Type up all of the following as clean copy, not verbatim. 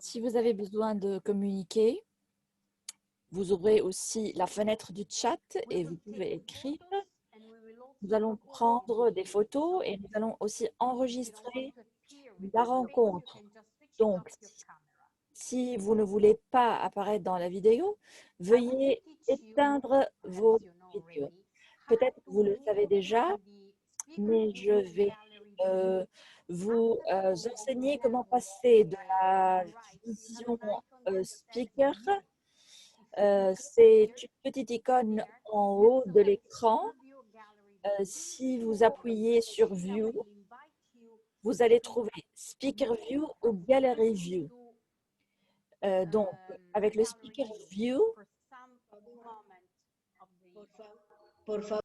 Si vous avez besoin de communiquer, vous ouvrez aussi la fenêtre du chat et vous pouvez écrire. Nous allons prendre des photos et nous allons aussi enregistrer la rencontre. Donc, si vous ne voulez pas apparaître dans la vidéo, veuillez éteindre vos vidéos. Peut-être que vous le savez déjà, mais je vais vous enseigner comment passer de la vision speaker. C'est une petite icône en haut de l'écran. Si vous appuyez sur View, vous allez trouver Speaker View ou Gallery View. Donc, avec le Speaker View, Por favor.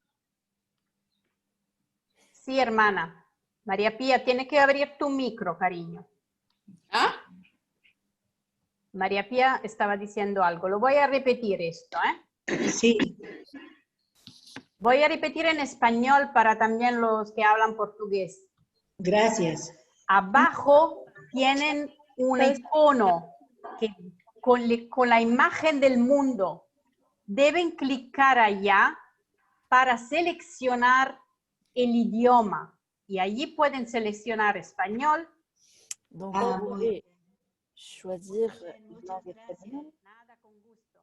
Sí, hermana. María Pía, tiene que abrir tu micro, cariño. ¿Ah? María Pía estaba diciendo algo. Lo voy a repetir esto, ¿eh? Sí, Voy a repetir en español para también los que hablan portugués. gracias. Abajo tienen un icono que con la imagen del mundo. Deben clicar allá para seleccionar el idioma. Y allí pueden seleccionar español. donc Ah, vous pouvez choisir langue espagnole. Nada, con gusto.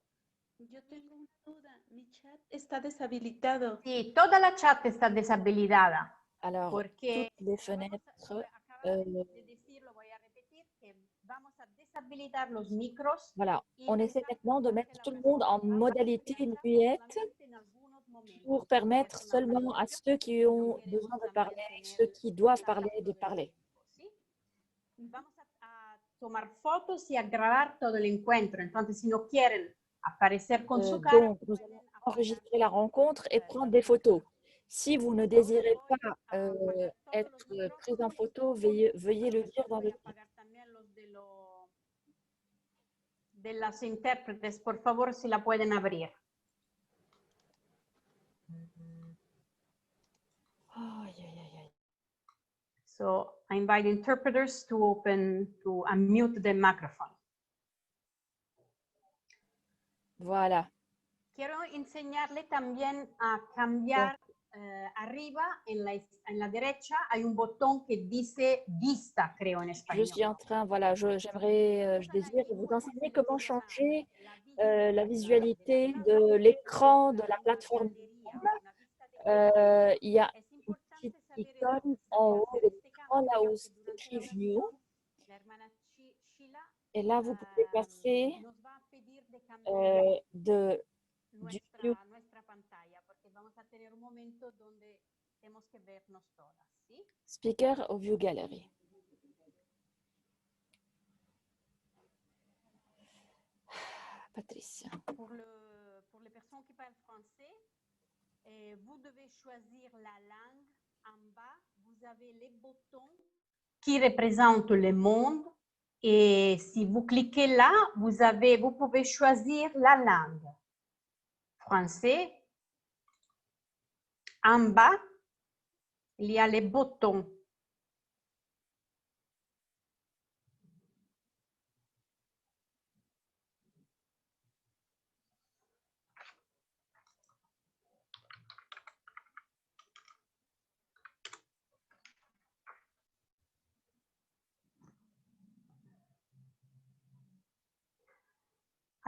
Yo tengo una duda. Mi chat está deshabilitado. Sí, toda la chat está deshabilitada. Alors, Porque toutes les fenêtres, acaba de decir, lo voy a repetir, que vamos a deshabilitar los micros. voilà, on essaie maintenant de mettre tout le monde en modalité muette pour permettre seulement à ceux qui ont besoin de parler, ceux qui doivent parler, de parler. Vamos a tomar fotos y a grabar todo el encuentro. Entonces, si no quieren aparecer con su cara, Donc, nous allons enregistrer la rencontre et prendre des photos. Si vous ne désirez pas être pris en photo, veuillez le dire dans le chat. de las intérpretes, por favor, si la pueden abrir. Ay, ay, ay, ay. So I invite interpreters to unmute the microphone. Voilà. Quiero enseñarle también a cambiar arriba en la derecha hay un botón que dice vista, creo en Je español. suis en train, voilà, je désire vous enseigner comment changer la visualité de l'écran de la plateforme. Il y a une petite icône en haut de l'écran, là où c'est écrit View. Et là, vous pouvez passer du View. Speaker au View Gallery. Patricia. Pour les personnes qui parlent français, vous devez choisir la langue. En bas, vous avez les boutons qui représentent le monde. Et si vous cliquez là, vous pouvez choisir la langue. Français. En bas, il y a les boutons.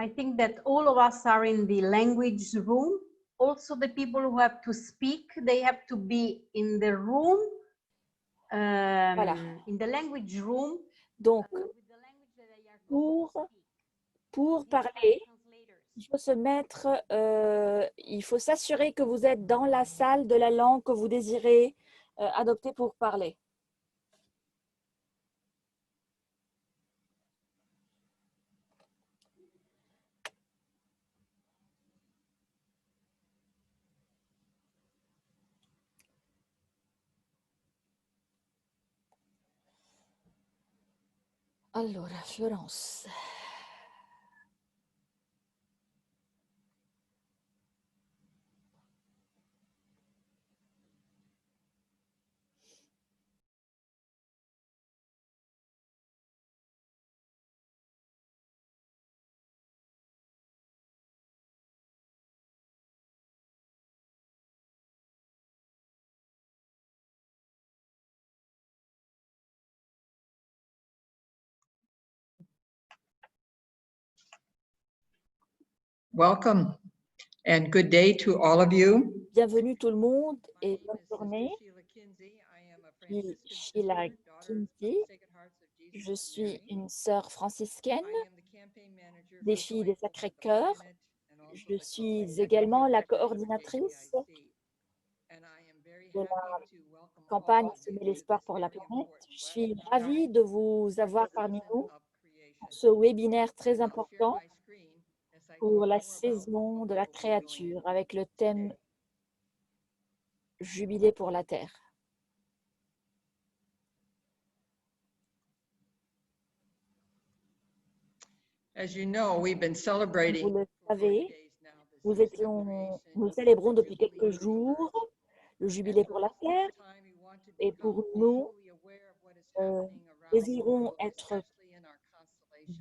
I think that all of us are in the language room. Also, the people who have to speak, they have to be in the room, Voilà. in the language room. Donc, pour parler, il faut se mettre, il faut s'assurer que vous êtes dans la salle de la langue que vous désirez adopter pour parler. Allora, Florence. Welcome and good day to all of you. Bienvenue tout le monde et bonne journée. Je suis Sheila Kinsey. Je suis une sœur franciscaine des Filles des Sacré-Cœur. Je suis également la coordinatrice de la campagne Semer l'espoir pour la planète. Je suis ravie de vous avoir parmi nous pour ce webinaire très important pour la saison de la créature avec le thème Jubilé pour la Terre. As you know, we've been Vous celebrating le savez, nous célébrons depuis quelques jours le Jubilé pour la Terre et pour nous, désirons être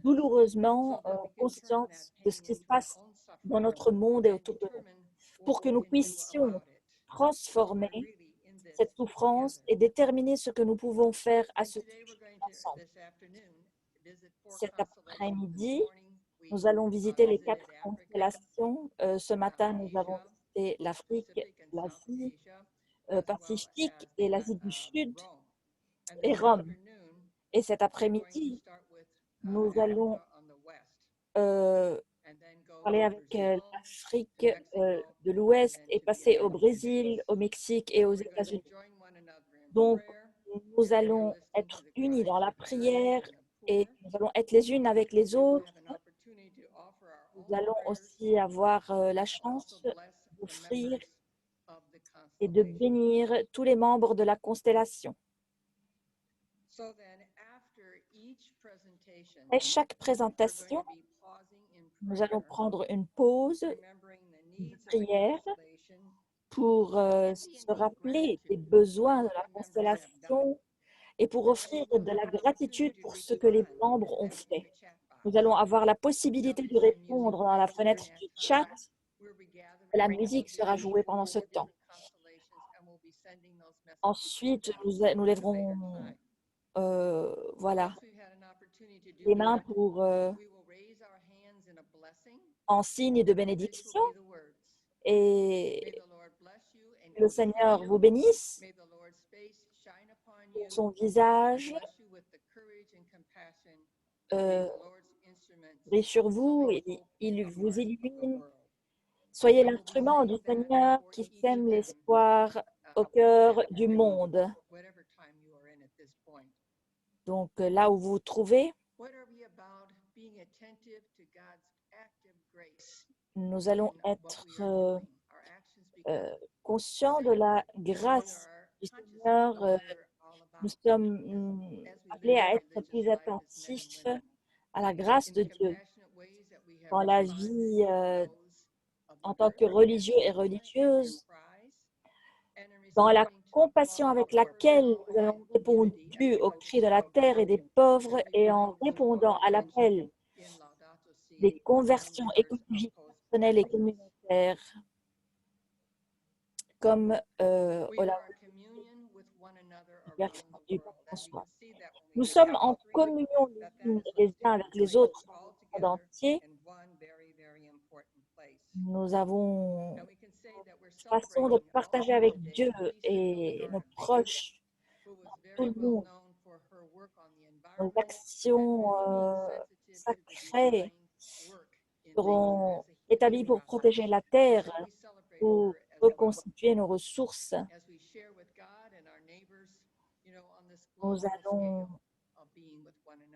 douloureusement conscients de ce qui se passe dans notre monde et autour de nous, pour que nous puissions transformer cette souffrance et déterminer ce que nous pouvons faire à ce sujet ensemble. Cet après-midi, nous allons visiter les 4 constellations. Ce matin, nous avons visité l'Afrique, l'Asie Pacifique et l'Asie du Sud et Rome. Et cet après-midi, nous allons parler avec l'Afrique de l'Ouest et passer au Brésil, au Mexique et aux États-Unis. Donc, nous allons être unis dans la prière et nous allons être les unes avec les autres. Nous allons aussi avoir la chance d'offrir et de bénir tous les membres de la constellation. Après chaque présentation, nous allons prendre une pause de prière pour se rappeler des besoins de la constellation et pour offrir de la gratitude pour ce que les membres ont fait. Nous allons avoir la possibilité de répondre dans la fenêtre du chat. La musique sera jouée pendant ce temps. Ensuite, nous lèverons voilà, les mains pour, en signe de bénédiction et le Seigneur vous bénisse, son visage brille sur vous et il vous illumine. Soyez l'instrument du Seigneur qui sème l'espoir au cœur du monde. Donc, là où vous vous trouvez, nous allons être conscients de la grâce du Seigneur. Nous sommes appelés à être plus attentifs à la grâce de Dieu dans la vie en tant que religieux et religieuse, dans la compassion avec laquelle nous avons répondu au cri de la terre et des pauvres et en répondant à l'appel des conversions écologiques, personnelles et communautaires, comme du Pape François. Nous sommes en communion les uns avec les autres dans le monde entier. Nous avons une façon de partager avec Dieu et nos proches, tout le monde. Nos actions sacrées seront établies pour protéger la terre, pour reconstituer nos ressources. Nous allons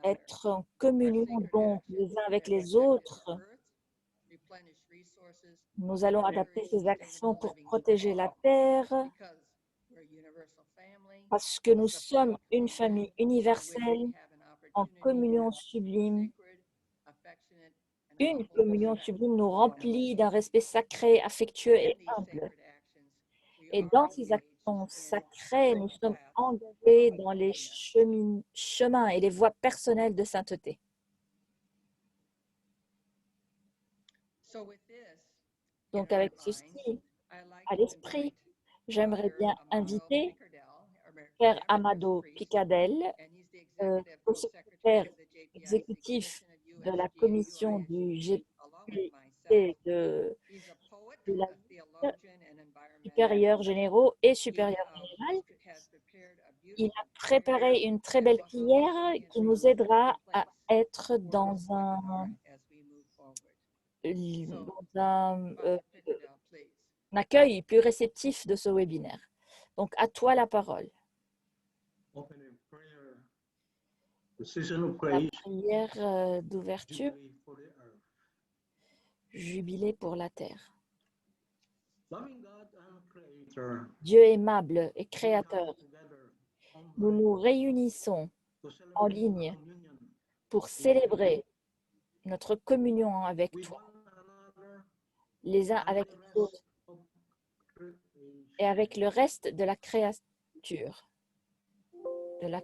être en communion donc les uns avec les autres. Nous allons adapter ces actions pour protéger la terre parce que nous sommes une famille universelle en communion sublime. Une communion sublime nous remplit d'un respect sacré, affectueux et humble. Et dans ces actions sacrées, nous sommes engagés dans les chemins et les voies personnelles de sainteté. Donc, avec ceci à l'esprit, j'aimerais bien inviter Père Amado Picadel, co-secrétaire exécutif de la commission du GPI comité de He's a poet, la a theologian, and environmental. supérieurs généraux et He supérieurs générales. has prepared a Il beautiful a préparé prayer une très that belle was prière listening as qui we nous move into aidera à place être for this dans webinar as we move forward. un Father Pitidel, please. accueil plus réceptif de ce webinaire. Donc, à toi la parole. Opening prayer, the season of La grace, prière d'ouverture, jubilee for the earth. jubilé pour la terre. Loving God and Creator, Dieu aimable et we créateur, come together nous online nous réunissons to en celebrate ligne communion pour célébrer notre communion avec with toi, one another les uns and avec the les rest autres of creation. et avec le reste de la créature. De la...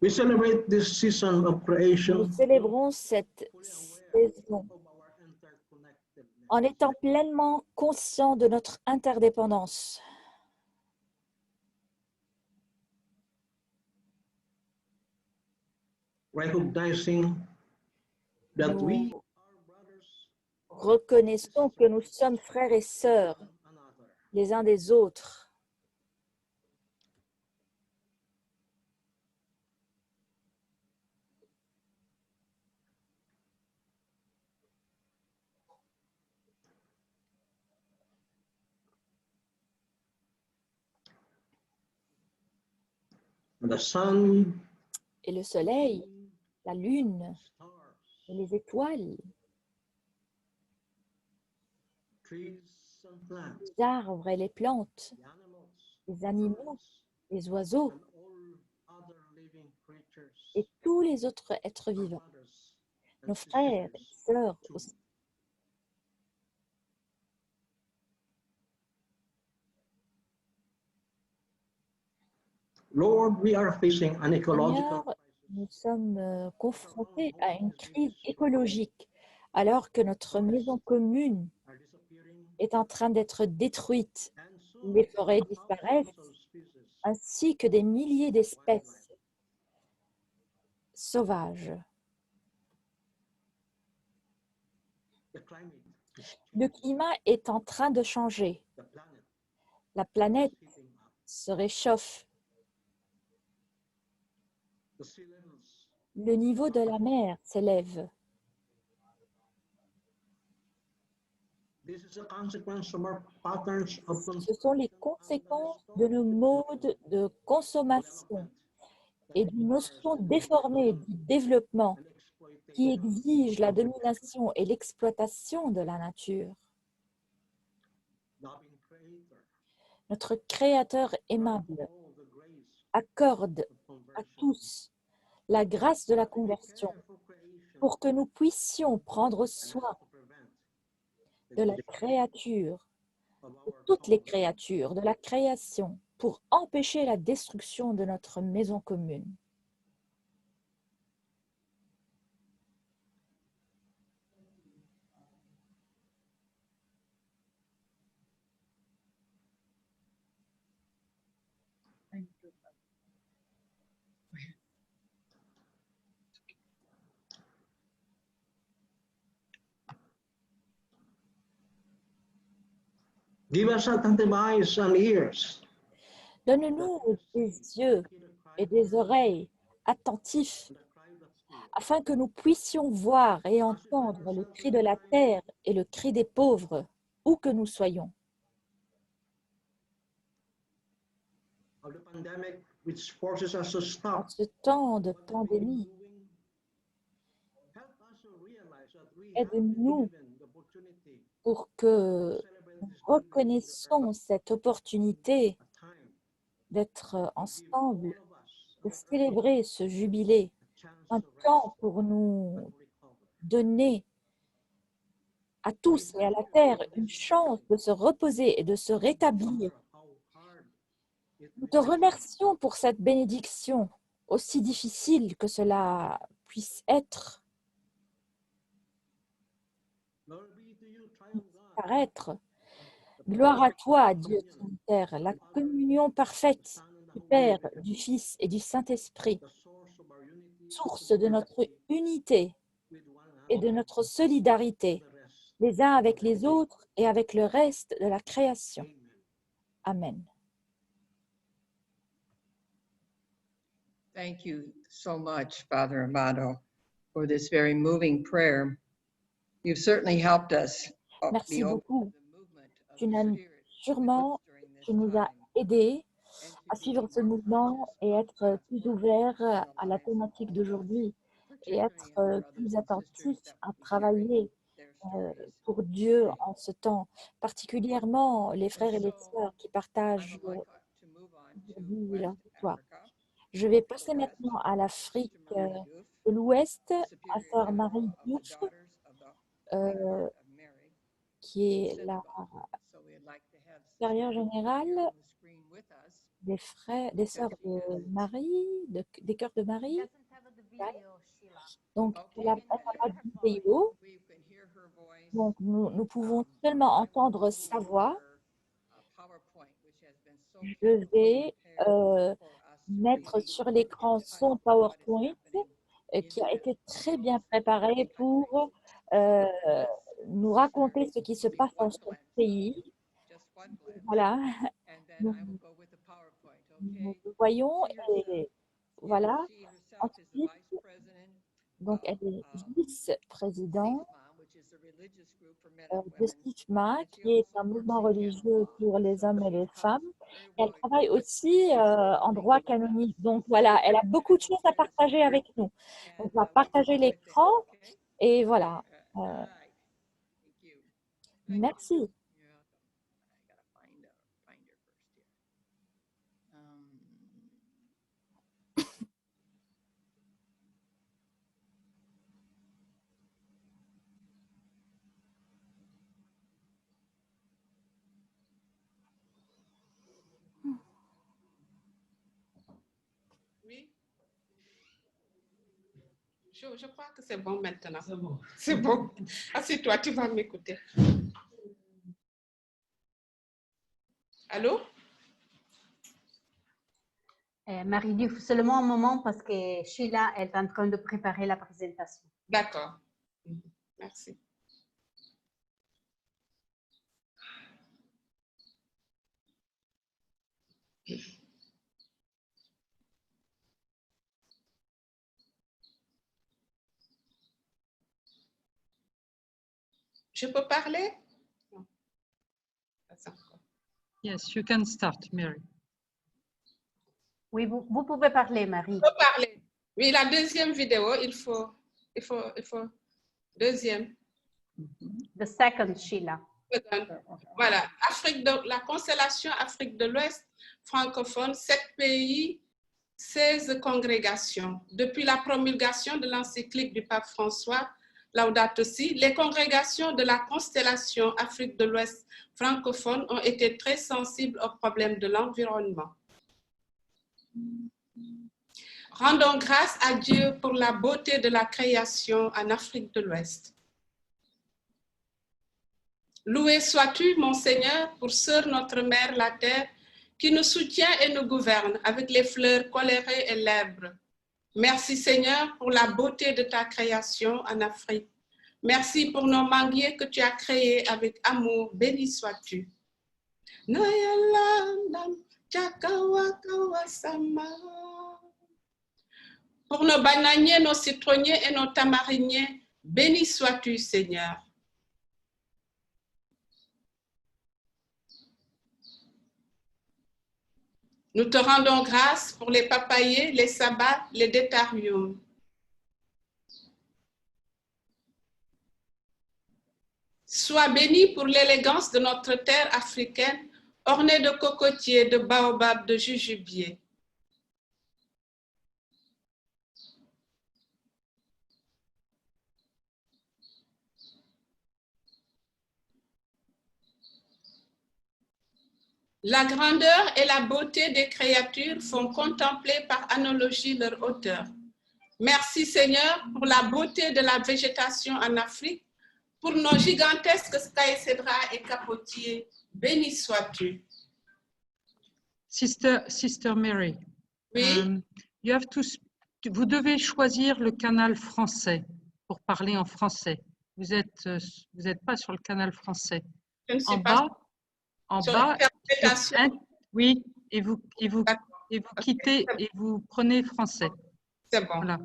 We celebrate this season of Nous creation célébrons cette saison of our interconnectedness. en étant pleinement conscients de notre interdépendance. Recognizing that we Nous are brothers reconnaissons que nous sommes frères et sœurs and another. les uns des autres. The sun, Et le soleil, la lune, stars, et les étoiles, trees and plants, les arbres et les plantes, the animals, les animaux, les oiseaux and all other living creatures, et tous les autres êtres our vivants, brothers and nos frères et sisters sœurs too. aussi. Lord, we are facing an ecological Seigneur, nous crisis. sommes confrontés à une crise écologique alors que notre maison commune Are disappearing, est en train d'être détruite. and soon Les forêts thousands disparaissent of species ainsi que des milliers of d'espèces wildlife. sauvages. The climate is Le changing. climat est en train de changer. The planet La planète is heating up. se réchauffe. The sea levels Le niveau de la mer s'élève. This is a consequence of our patterns of Ce sont les conséquences de nos modes de consommation et d'une notion déformée du développement qui exige la domination et l'exploitation de la nature. loving Creator. Notre Créateur aimable All the grace accorde of à conversion. tous la grâce de la We conversion care for creation pour que nous puissions prendre and soin to prevent the de la destruction créature, of de our toutes les common créatures, de la création, pour empêcher la destruction de notre maison commune. Give us attentive eyes and ears. Donne-nous des yeux et des oreilles attentifs The cry of fear. afin que nous puissions voir et entendre le cri de la terre et le cri des pauvres, où que nous soyons. Of the pandemic, which forces us to En stop ce temps de what we pandémie, doing. Help us to realize that we have aide-nous been given the opportunity pour que to celebrate nous this new day reconnaissions cette opportunité at a time d'être to give ensemble, all of us de our célébrer ce jubilé, a chance un to rest temps pour and nous recover. donner à tous et à la terre une chance de se reposer et de se No rétablir. matter how hard it Nous may te be. remercions pour cette bénédiction, aussi difficile que cela puisse être, Glory be to you, triumph God, paraître. the Gloire à toi, Dieu Trinitaire, la communion parfaite du Père, du Fils et du Saint-Esprit, source de notre unité et de notre solidarité, les uns avec les autres et avec le reste de la création. Amen. Thank you so much, Father Amado, for this very moving prayer. You've certainly helped us Merci beaucoup. Tu nous as aidés à suivre ce mouvement et être plus ouverts à la thématique d'aujourd'hui et être plus attentifs à travailler pour Dieu en ce temps, particulièrement les frères et les sœurs qui partagent aujourd'hui leur victoire. Je vais passer maintenant à l'Afrique de l'Ouest, à sœur Marie Diouf, qui est la supérieure générale des sœurs de Marie, des cœurs de Marie. Donc, elle n'a pas de vidéo. Donc, nous pouvons seulement entendre sa voix. Je vais mettre sur l'écran son PowerPoint qui a été très bien préparé pour nous raconter ce qui se passe dans son pays. Voilà, nous voyons et voilà. Ensuite, donc elle est vice-présidente de STIFMA, qui est un mouvement religieux pour les hommes et les femmes. Et elle travaille aussi en droit canonique. Donc voilà, elle a beaucoup de choses à partager avec nous. Donc, on va partager l'écran et voilà. Merci. Je crois que c'est bon maintenant. C'est bon. C'est bon. Assieds-toi, tu vas m'écouter. Allô? Marie Diouf, seulement un moment parce que Sheila est en train de préparer la présentation. D'accord. Merci. Je peux parler? Non. Yes, you can start, Mary. Oui, vous pouvez parler, Marie. Je peux parler. Oui, la deuxième vidéo, il faut deuxième. The second, Sheila. Voilà, la constellation Afrique de l'Ouest francophone, 7 pays, 16 congrégations. Depuis la promulgation de l'encyclique du pape François, Laudato Si, les congrégations de la constellation Afrique de l'Ouest francophone ont été très sensibles aux problèmes de l'environnement. Rendons grâce à Dieu pour la beauté de la création en Afrique de l'Ouest. Loué sois-tu, mon Seigneur, pour Sœur notre Mère, la Terre, qui nous soutient et nous gouverne avec les fleurs colorées et l'herbe. Merci, Seigneur, pour la beauté de ta création en Afrique. Merci pour nos manguiers que tu as créés avec amour. Béni sois-tu. Pour nos bananiers, nos citronniers et nos tamariniers, béni sois-tu, Seigneur. Nous te rendons grâce pour les papayers, les sabbats, les détariums. Sois béni pour l'élégance de notre terre africaine, ornée de cocotiers, de baobabs, de jujubiers. La grandeur et la beauté des créatures font contempler par analogie leur hauteur. Merci Seigneur pour la beauté de la végétation en Afrique, pour nos gigantesques caïcédras et capotiers, béni sois-tu. Sister Mary, Oui, vous devez choisir le canal français pour parler en français. Vous êtes pas sur le canal français. je ne En suis pas sur bas, l'interprétation. oui, et vous D'accord, quittez et vous prenez français. c'est bon. Voilà.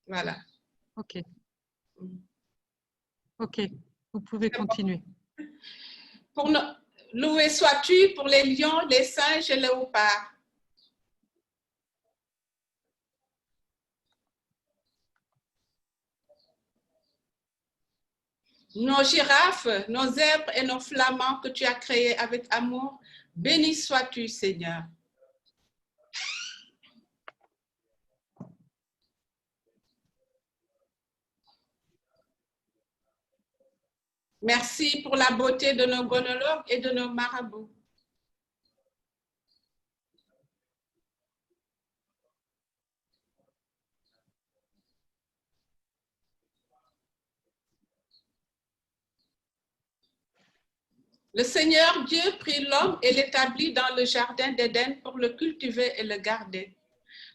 Voilà. Ok. Ok. Vous pouvez continuer. Loué sois-tu pour les lions, les singes et les léopards. Nos girafes, nos zèbres et nos flamants que tu as créés avec amour, béni sois-tu, Seigneur. Merci pour la beauté de nos gonologues et de nos marabouts. Le Seigneur Dieu prit l'homme et l'établit dans le jardin d'Éden pour le cultiver et le garder.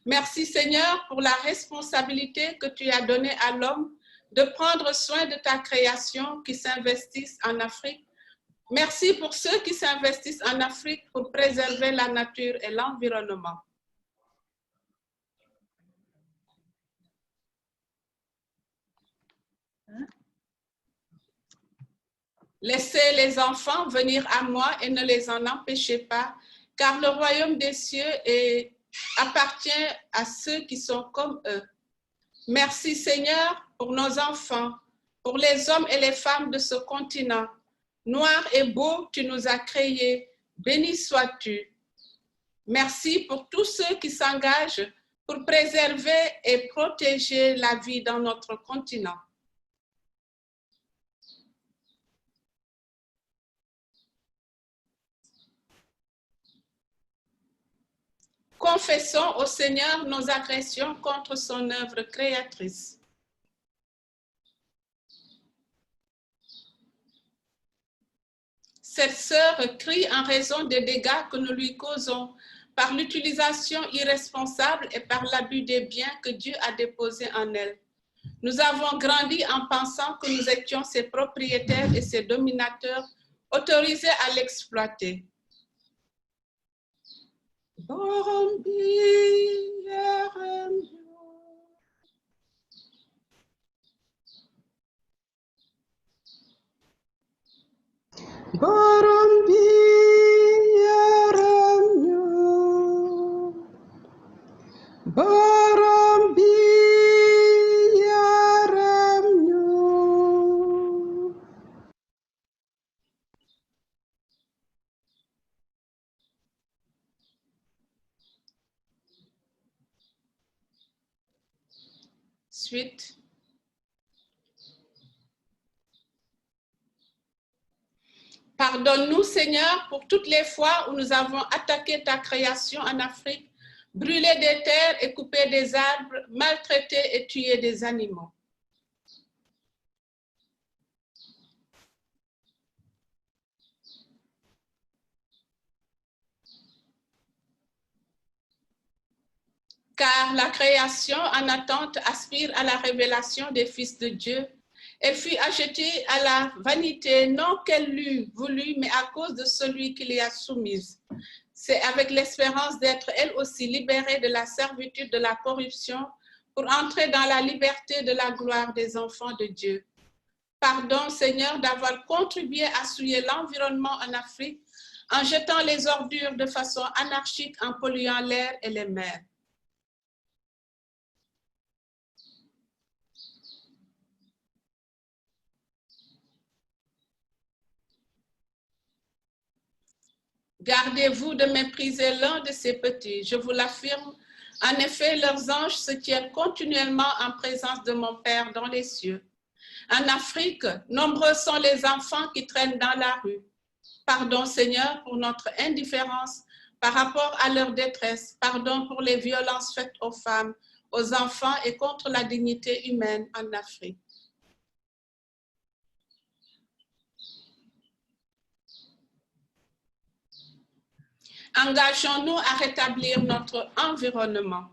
Merci Seigneur pour la responsabilité que tu as donnée à l'homme de prendre soin de ta création qui s'investissent en Afrique. Merci pour ceux qui s'investissent en Afrique pour préserver la nature et l'environnement. Laissez les enfants venir à moi et ne les en empêchez pas, car le royaume des cieux appartient à ceux qui sont comme eux. Merci Seigneur pour nos enfants, pour les hommes et les femmes de ce continent. Noir et beau, tu nous as créés. Béni sois-tu. Merci pour tous ceux qui s'engagent pour préserver et protéger la vie dans notre continent. Confessons au Seigneur nos agressions contre son œuvre créatrice. Cette sœur crie en raison des dégâts que nous lui causons par l'utilisation irresponsable et par l'abus des biens que Dieu a déposés en elle. Nous avons grandi en pensant que nous étions ses propriétaires et ses dominateurs autorisés à l'exploiter. Suite. Pardonne-nous, Seigneur, pour toutes les fois où nous avons attaqué ta création en Afrique, brûlé des terres et coupé des arbres, maltraité et tué des animaux. Car la création en attente aspire à la révélation des fils de Dieu. Elle fut achetée à la vanité, non qu'elle l'eût voulu, mais à cause de celui qui l'y a soumise. C'est avec l'espérance d'être elle aussi libérée de la servitude de la corruption pour entrer dans la liberté de la gloire des enfants de Dieu. Pardon, Seigneur, d'avoir contribué à souiller l'environnement en Afrique en jetant les ordures de façon anarchique, en polluant l'air et les mers. Gardez-vous de mépriser l'un de ces petits, je vous l'affirme. En effet, leurs anges se tiennent continuellement en présence de mon Père dans les cieux. En Afrique, nombreux sont les enfants qui traînent dans la rue. Pardon, Seigneur, pour notre indifférence par rapport à leur détresse. Pardon pour les violences faites aux femmes, aux enfants et contre la dignité humaine en Afrique. Engageons-nous à rétablir notre environnement.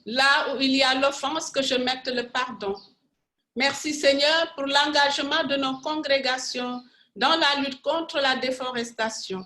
Là où il y a l'offense, que je mette le pardon. Merci Seigneur pour l'engagement de nos congrégations dans la lutte contre la déforestation.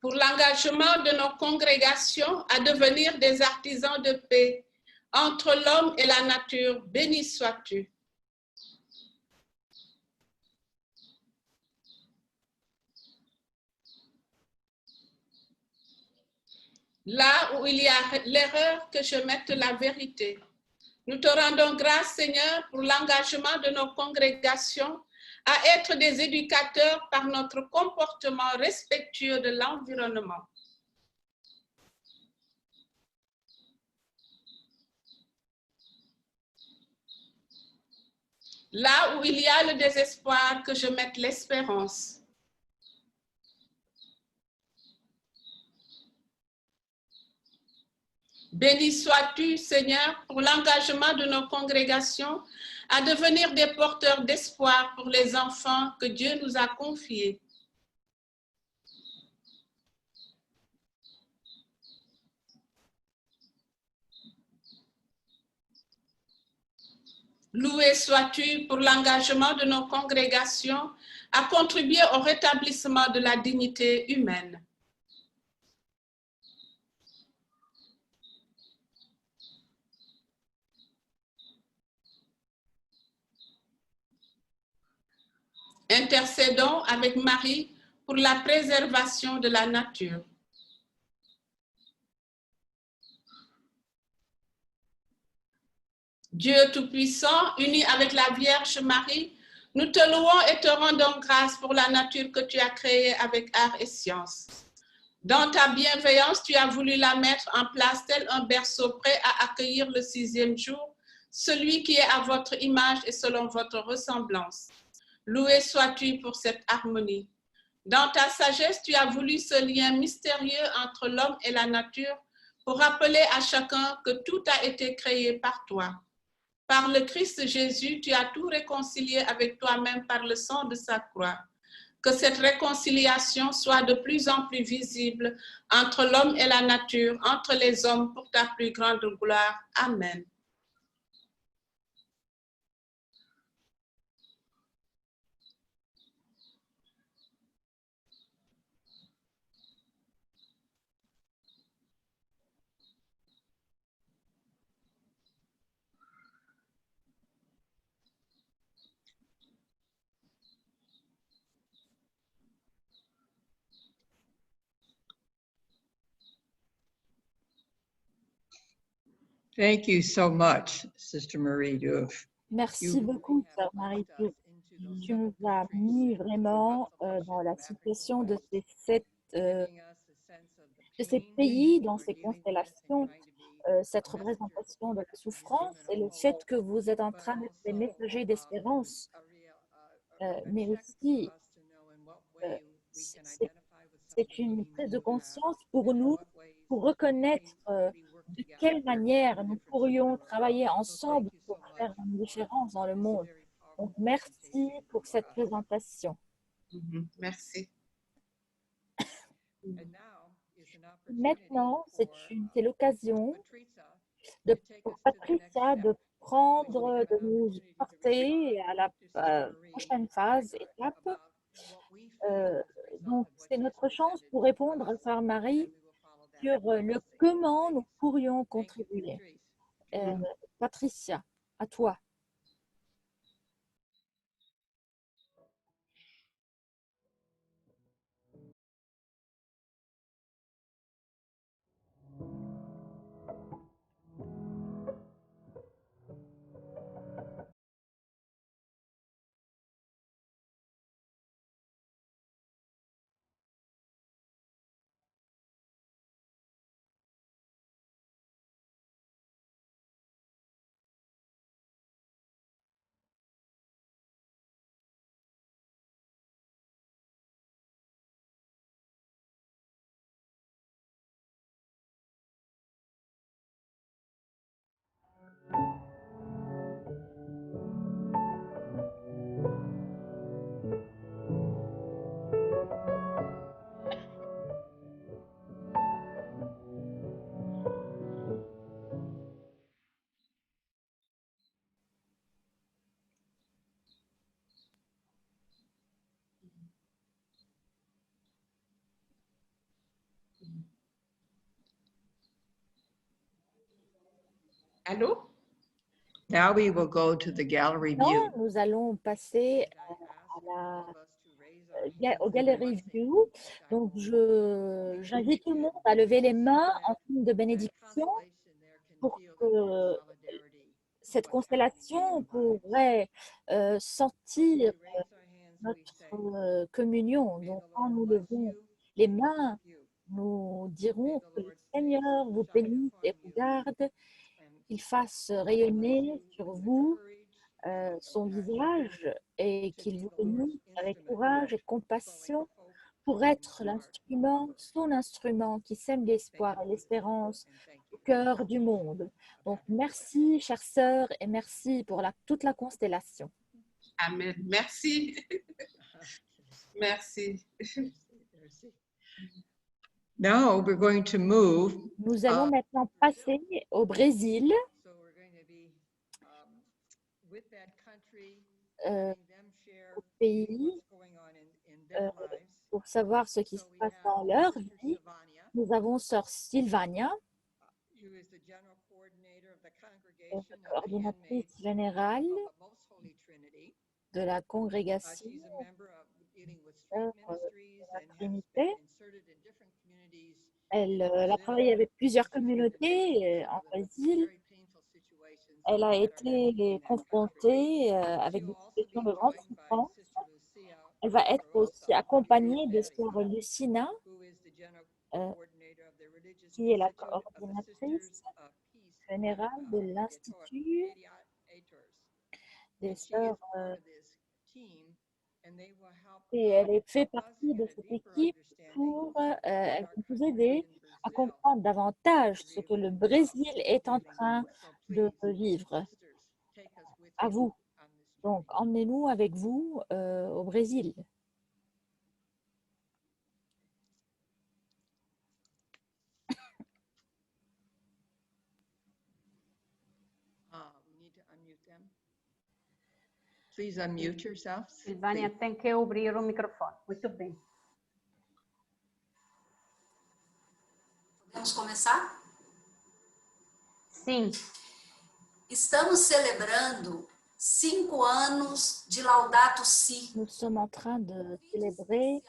Pour l'engagement de nos congrégations à devenir des artisans de paix entre l'homme et la nature, béni sois-tu. Là où il y a l'erreur, que je mette la vérité. Nous te rendons grâce, Seigneur, pour l'engagement de nos congrégations à être des éducateurs par notre comportement respectueux de l'environnement. Là où il y a le désespoir, que je mette l'espérance. Béni sois-tu, Seigneur, pour l'engagement de nos congrégations à devenir des porteurs d'espoir pour les enfants que Dieu nous a confiés. Loué sois-tu pour l'engagement de nos congrégations à contribuer au rétablissement de la dignité humaine. Intercédons avec Marie pour la préservation de la nature. Dieu Tout-Puissant, uni avec la Vierge Marie, nous te louons et te rendons grâce pour la nature que tu as créée avec art et science. Dans ta bienveillance, tu as voulu la mettre en place tel un berceau prêt à accueillir le 6e jour, celui qui est à votre image et selon votre ressemblance. Loué sois-tu pour cette harmonie. Dans ta sagesse, tu as voulu ce lien mystérieux entre l'homme et la nature pour rappeler à chacun que tout a été créé par toi. Par le Christ Jésus, tu as tout réconcilié avec toi-même par le sang de sa croix. Que cette réconciliation soit de plus en plus visible entre l'homme et la nature, entre les hommes pour ta plus grande gloire. Amen. Thank you so much, Sister Marie. Merci beaucoup, Sœur Marie. Tu nous as mis vraiment dans la situation de ces pays, dans ces constellations, cette représentation de la souffrance et le fait que vous êtes en train d'être des messagers d'espérance, mais aussi c'est une prise de conscience pour nous, pour reconnaître de quelle manière nous pourrions travailler ensemble pour faire une différence dans le monde. Donc, merci pour cette présentation. Merci. Maintenant, c'est l'occasion pour Patricia de nous porter à la prochaine étape. Donc, c'est notre chance pour répondre à Sœur Marie sur le comment nous pourrions contribuer. Patricia, à toi. Allô? Now we will go to the gallery Non, view. nous allons passer au Gallery View. Donc, j'invite tout le monde à lever les mains en signe de bénédiction pour que cette constellation pourrait sentir notre communion. Donc, quand nous levons les mains, nous dirons que le Seigneur vous bénisse et vous garde, qu'il fasse rayonner sur vous son visage et qu'il vous bénisse avec courage et compassion pour être l'instrument, son instrument qui sème l'espoir et l'espérance au cœur du monde. Donc, merci, chères sœurs, et merci pour toute la constellation. Amen. Merci. Merci. Now we're going to move. Nous allons maintenant passer au Brésil. So we're going to be with that country, Euh, letting them share au pays what's going on in their lives. pour savoir ce qui se passe dans leur vie. Nous avons sœur Sylvania, Who is the general coordinator of the congregation of the coordinatrice Handmaids générale of the Most Holy Trinity. de la congrégation She's a member of dealing with Sœurs street ministries la and has Trinité. been inserted in different communities. Elle a travaillé avec plusieurs communautés en Brésil. Elle a été confrontée avec des situations de grande souffrance. Elle va être aussi accompagnée de sœur Lucina, qui est la coordinatrice générale de l'Institut des sœurs. Et elle fait partie de cette équipe pour elle peut nous aider à comprendre davantage ce que le Brésil est en train de vivre. À vous. Donc, emmenez-nous avec vous au Brésil. We need to unmute them. Please unmute yourself. Silvânia tem que abrir o microfone. Muito bem. Podemos começar? Sim. Estamos celebrando 5 anos de Laudato Si. Nous sommes en train de célébrer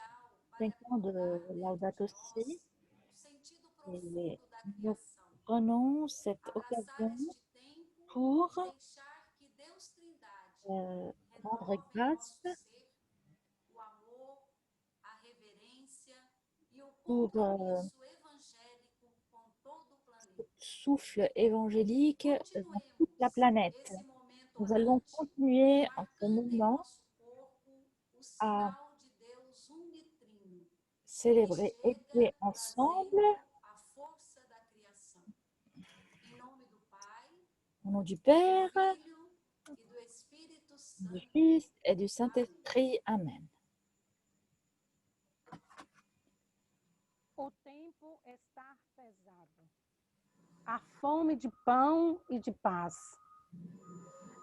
5 ans de Laudato Si. Et nous prenons cette occasion pour rendre grâce pour ce souffle évangélique dans toute la planète. Nous allons continuer en ce moment à célébrer et prier ensemble au nom du Père, du Fils et du Saint-Esprit. Amen. O tempo está pesado. A fome de pão e de paz.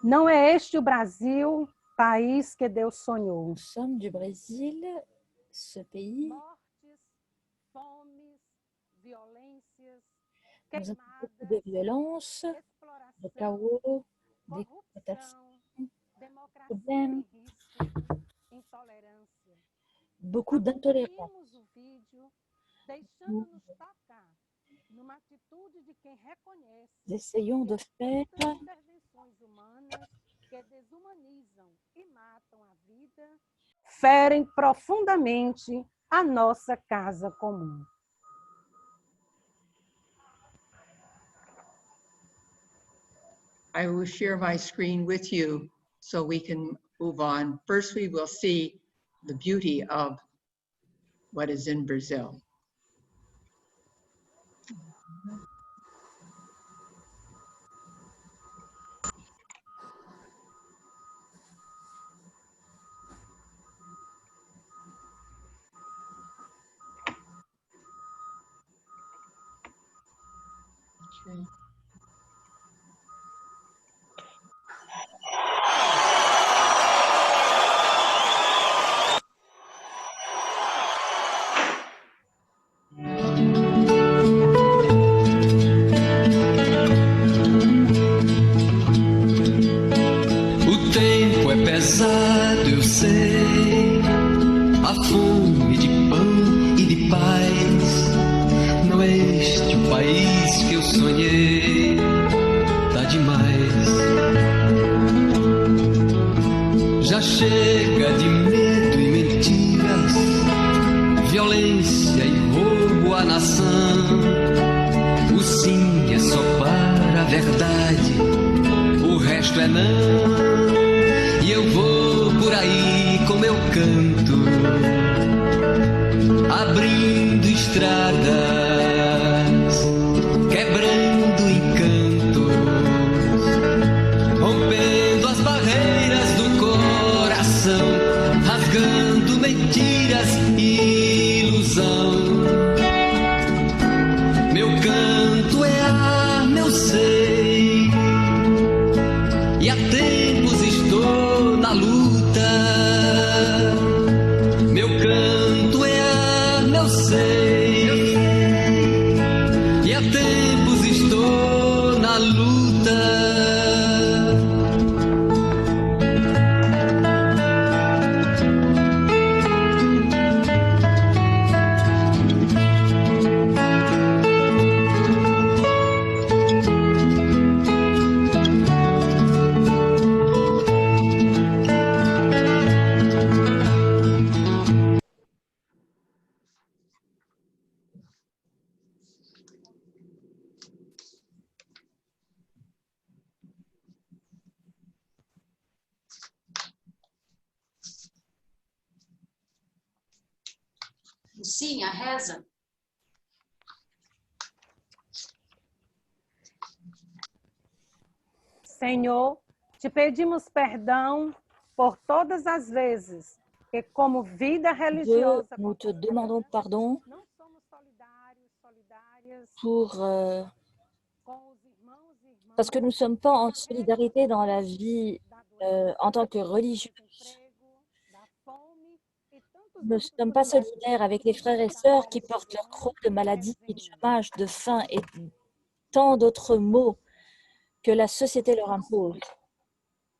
Não é este o Brasil, país que Deus sonhou. Nous sommes du Brésil, ce pays. Mortes, fomes, violências, Nous avons queimadas, beaucoup de violence, de exploração, chaos, d'exploitation, corrupção, democracia problèmes, em risco, intolerância. beaucoup d'intolérance. Assistimos o vídeo deixando-nos tocar numa atitude de quem reconhece Nous essayons de faire as intervenções humanas que desumanizam e matam a vida, ferem profundamente a nossa casa comum. I will share my screen with you so we can move on. First, we will see the beauty of what is in Brazil. Okay. pesado, eu sei, a fome de pão e de paz. Não é este o país que eu sonhei, tá demais. Já chega de medo e mentiras, violência e roubo à nação. O sim é só para a verdade, o resto é não. E eu vou por aí com meu canto, abrindo estradas, quebrando encantos, rompendo as barreiras do coração, rasgando mentiras e ilusão. Meu canto é arma, eu sei, e há tempos estou na luta. Meu canto é arma, eu sei, e há tempos estou na luta. Sim, a reza. Senhor, te pedimos perdão por todas as vezes que, como vida Dieu, religiosa, nous te demandons pardon não somos solidários, solidárias pour, com os irmãos e irmãs parce que nous ne sommes pas en solidarité dans la vie en tant que religieux. da fome e tantos Nous ne sommes pas solidaires avec les frères et sœurs qui portent leur croix de maladie, de chômage, de faim et tant d'autres maux que la société leur impose.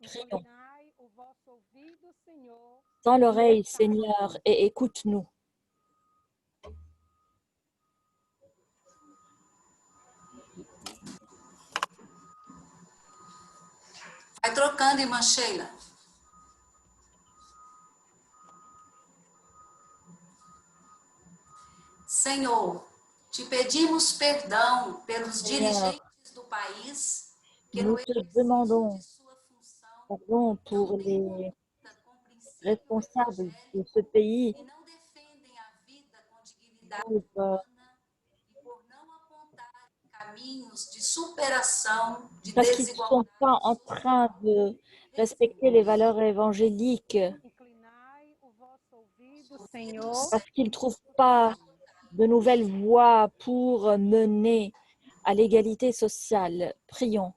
Prions. Inclinai o vosso ouvido, Senhor, Tends l'oreille, Seigneur, et écoute-nous. Vai trocando, irmã Sheila. Senhor, te pedimos perdão pelos dirigentes do país que no Nous te demandons pardon pour les responsables de ce pays e não defendem a vida com dignidade pour, e por não apontar caminhos de superação de parce qu'ils ne sont desigualdade. pas en train de respecter les valeurs évangéliques, inclinai o vosso ouvido, Senhor, parce qu'ils ne trouvent pas de nouvelles voies pour mener à l'égalité sociale. Prions.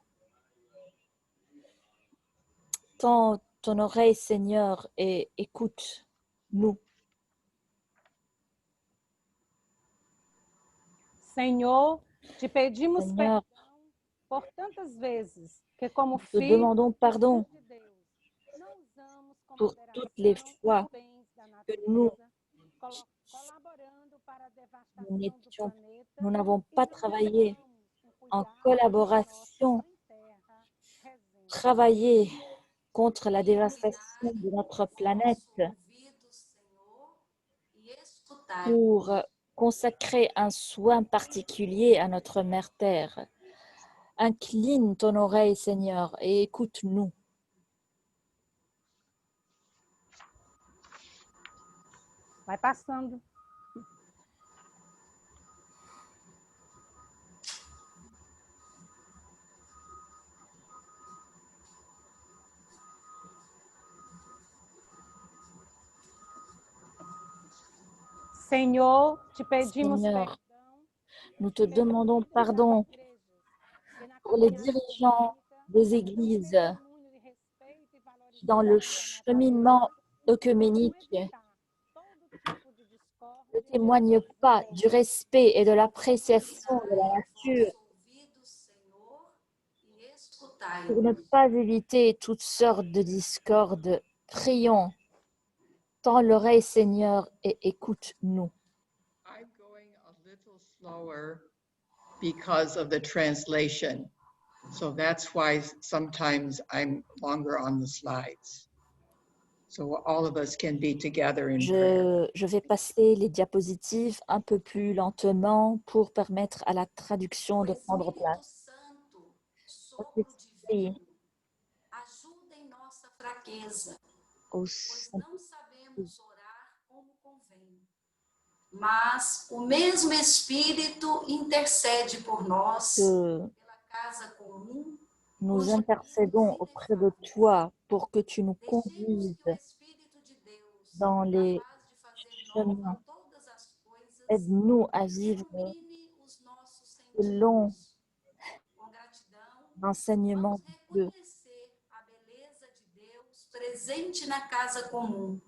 Tends ton oreille, Seigneur, et écoute-nous. Senhor, te pedimos Seigneur, perdão por tantas vezes que, como te demandons pardon filhos de Deus, não usamos com pour toutes les moderação fois os bens da que nous natureza, colaborando para a devastação do n'étions- planeta, nous n'avons e pas não travaillé tomamos en cuidado collaboration, da nossa terra. Rezemos. travailler contre la dévastation de notre planète Ouvidos, Senhor, e escutai. pour consacrer un soin particulier à notre Mère Terre. Incline ton oreille, Seigneur, et écoute-nous. Vai passando. Senhor, te pedimos Seigneur, perdão nous te demandons pardon pour les dirigeants des églises qui, dans le cheminement œcuménique, ne témoignent pas du respect et de l'appréciation de la nature Ouvidos, Senhor, e escutai. pour ne pas éviter toutes sortes de discordes Prions. Tends l'oreille, Seigneur, et écoute-nous. I'm going a little slower because of the translation. So that's why sometimes I'm longer on the slides. So all of us can be together in prayer. Je vais passer les diapositives un peu plus lentement pour permettre à la traduction O de prendre Espírito place. Santo, sopro Esprit, divino, ajuda em nossa fraqueza, au pois não sabemos orar como convém. Mas o mesmo Espírito intercede por nós, que pela casa comum. nous intercédons auprès de toi pour que tu nous Deixemos conduises que o Espírito de Deus, dans les capaz de fazer chemins. nova todas as coisas, Aide-nous à vivre ilumine os nossos selon sentidos. Com gratidão, l'enseignement vamos de Dieu. reconhecer a beleza de Deus presente na casa comum,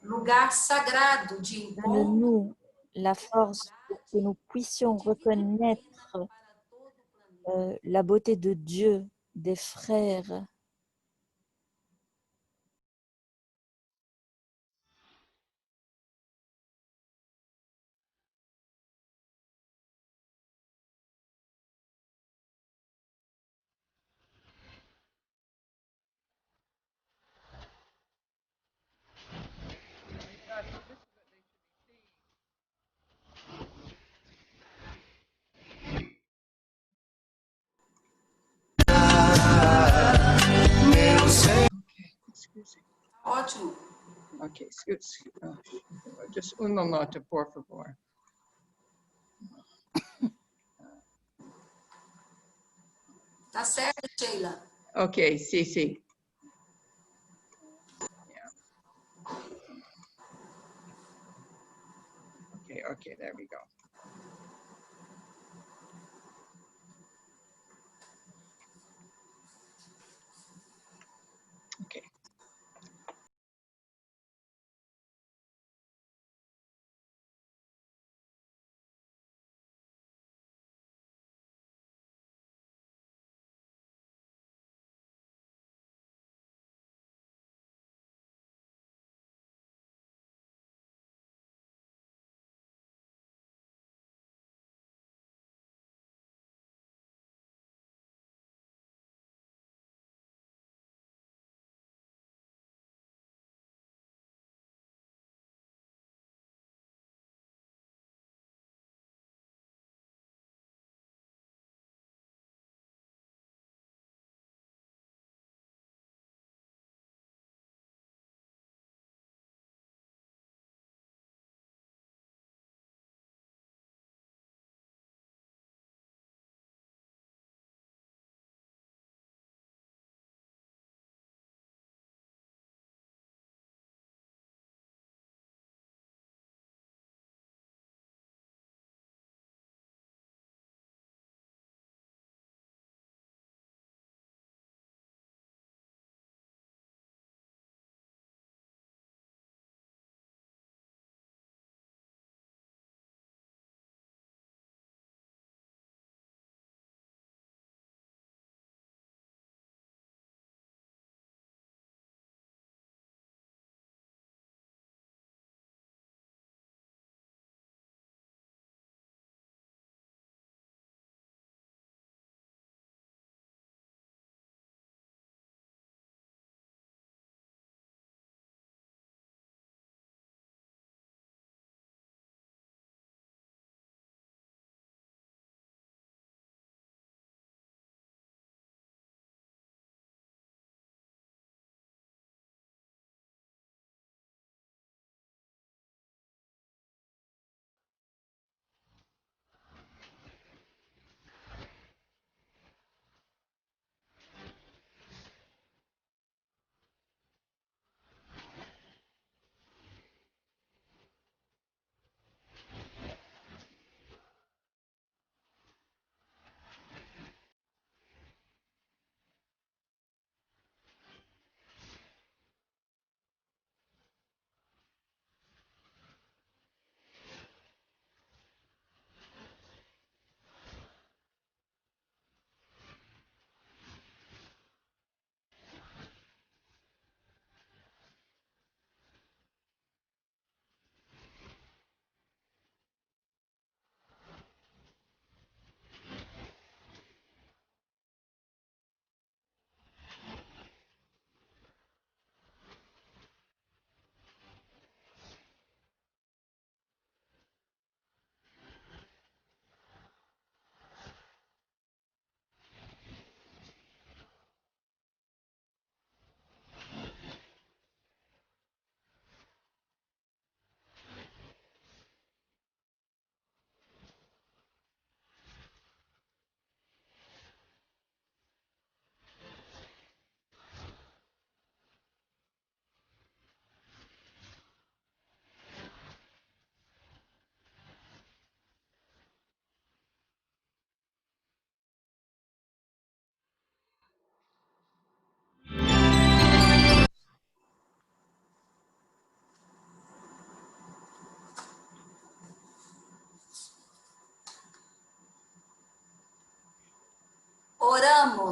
lugar sagrado de encontro, Donne-nous la force pour que nous puissions de vida plena reconnaître para todo o planeta. la beauté de Dieu, des frères. Excuse me. Ótimo. Okay, just un momento, por favor. Tá certo, Sheila? Okay, sí. Yeah. Okay, there we go. Okay.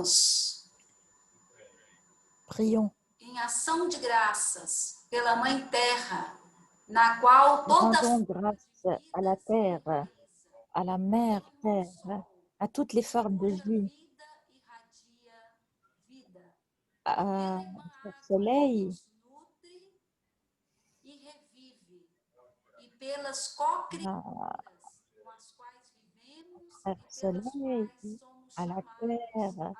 Oremos Prions. em ação de graças pela Mãe Terra, na qual toda Rendons grâce à la terre, à la mère terre, à toutes les formes de vie, vida irradia vida. à ce soleil, Nos nutre e revive, e pelas cocriaturas com as quais vivemos à e pelas soleil, quais somos à la chamados terre, a zelar.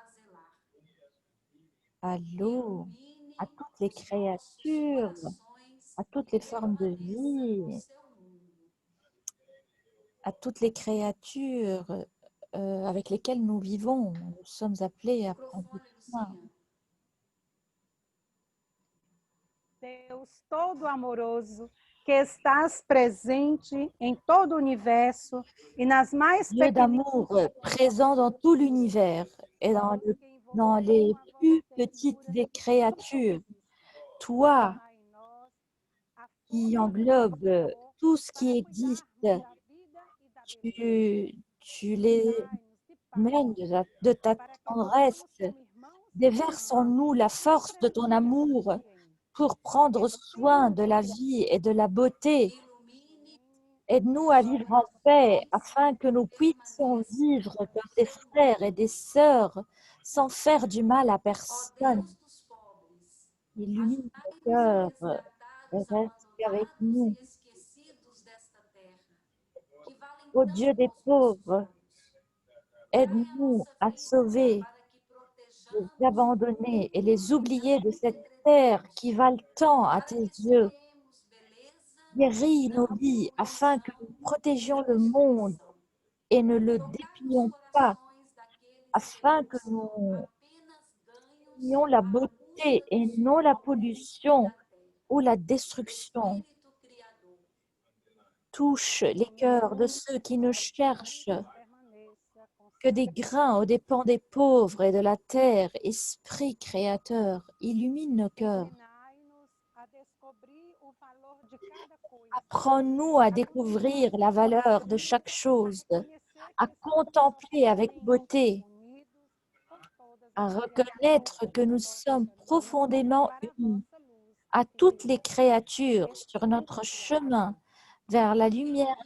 à l'eau, Ilumine à toutes les os nossos créatures, corações à toutes e les formes de permaneça vie, no seu mundo. à toutes les créatures avec lesquelles nous vivons. Nous sommes appelés à prendre Microfone, soin. Lucinha. Deus todo amoroso, que estás presente em todo o universo e nas mais Dieu d'amour présent dans tout l'univers et dans les plus petites des créatures. Toi qui englobes tout ce qui existe, tu les mènes de ta tendresse. Déverse en nous la force de ton amour pour prendre soin de la vie et de la beauté. Aide-nous à vivre en paix afin que nous puissions vivre comme des frères et des sœurs sans faire du mal à personne. Illumine nos cœurs et reste avec nous. Ô Dieu des pauvres, aide-nous à sauver les abandonnés et les oubliés de cette terre qui valent tant à tes yeux. Guéris nos vies afin que nous protégions le monde et ne le dépillons pas, afin que nous ayons la beauté et non la pollution ou la destruction. Touche les cœurs de ceux qui ne cherchent que des grains aux dépens des pauvres et de la terre. Esprit créateur, illumine nos cœurs. Apprends-nous à découvrir la valeur de chaque chose, à contempler avec beauté, à reconnaître que nous sommes profondément unis à toutes les créatures sur notre chemin vers la lumière.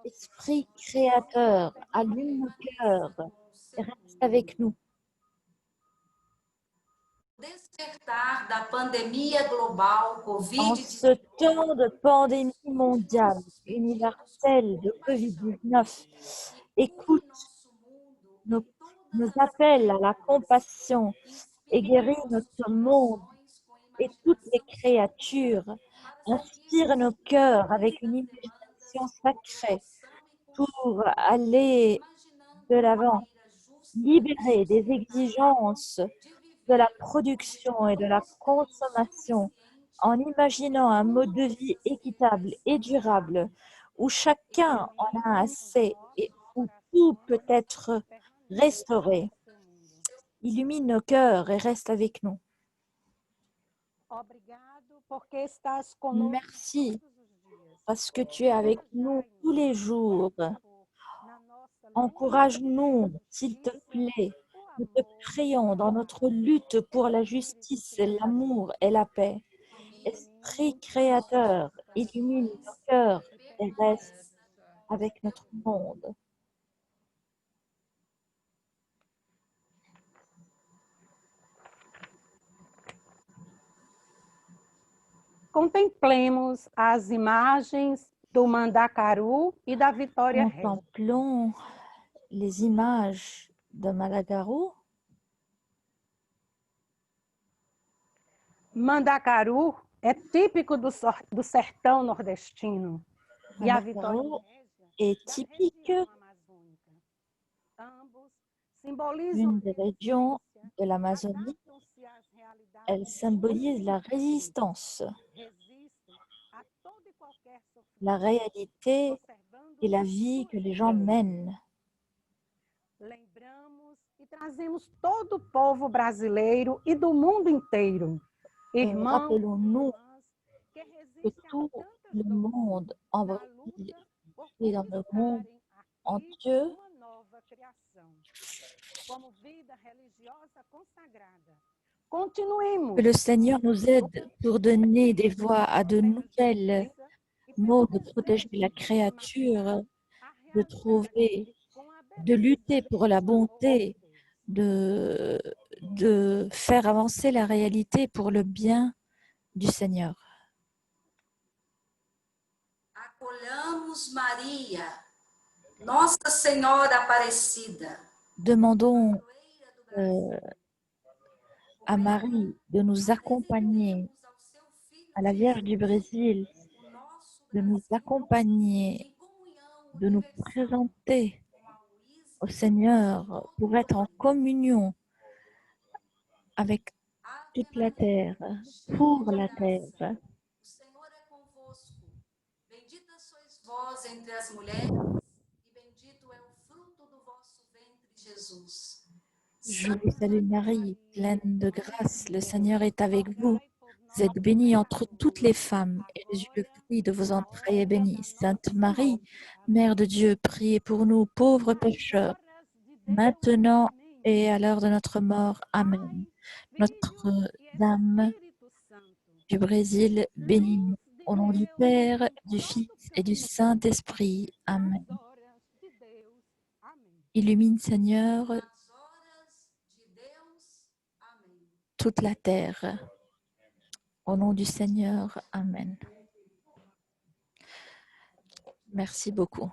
Esprit créateur, allume nos cœurs et reste avec nous. Despertar da pandemia global En Covid-19. ce temps de pandémie mondiale universelle de Covid-19, écoute nos appels à la compassion et guéris notre monde et toutes les créatures. Inspire nos cœurs avec une imagination sacrée pour aller de l'avant, libérer des exigences de la production et de la consommation en imaginant un mode de vie équitable et durable où chacun en a assez et où tout peut être restauré. Illumine nos cœurs et reste avec nous. Merci parce que tu es avec nous tous les jours. Encourage-nous, s'il te plaît. Nous te prions dans notre lutte pour la justice, l'amour et la paix. Esprit créateur, illumine nos cœurs et reste avec notre monde. Contemplemos as imagens do Mandacaru e da Vitória Regia. Contemplons les images de Mandacaru. Mandacaru é típico do sertão nordestino. E a Vitória Mandacaru est typique d'une des régions de l'Amazonie. Elle symbolise la résistance, la réalité et la vie que les gens mènent. Lembramos e trazemos todo o povo brasileiro e do mundo inteiro. Rappelons-nous que tout le monde en Brésil et dans le monde entier Que le Seigneur nous aide pour donner des voix à de nouvelles mots, de protéger la créature, de trouver, de lutter pour la bonté, de faire avancer la réalité pour le bien du Seigneur. Acolhamos Maria, Nossa Senhora Aparecida. Demandons à Marie de nous accompagner, à la Vierge du Brésil, de nous accompagner, de nous présenter au Seigneur pour être en communion avec toute la terre, pour la terre. O Senhor é convosco. Bendita sois vós entre as mulheres, e bendito é o fruto do vosso ventre, Jesus. Je vous salue Marie, pleine de grâce, le Seigneur est avec vous. Vous êtes bénie entre toutes les femmes, et Jésus, le fruit de vos entrailles, est béni. Sainte Marie, Mère de Dieu, priez pour nous, pauvres pécheurs, maintenant et à l'heure de notre mort. Amen. Notre-Dame du Brésil, bénis-nous. Au nom du Père, du Fils et du Saint-Esprit. Amen. Illumine, Seigneur, Nas horas de Deus. Amém. toute la terre. Au nom du Seigneur. Amen. Merci beaucoup.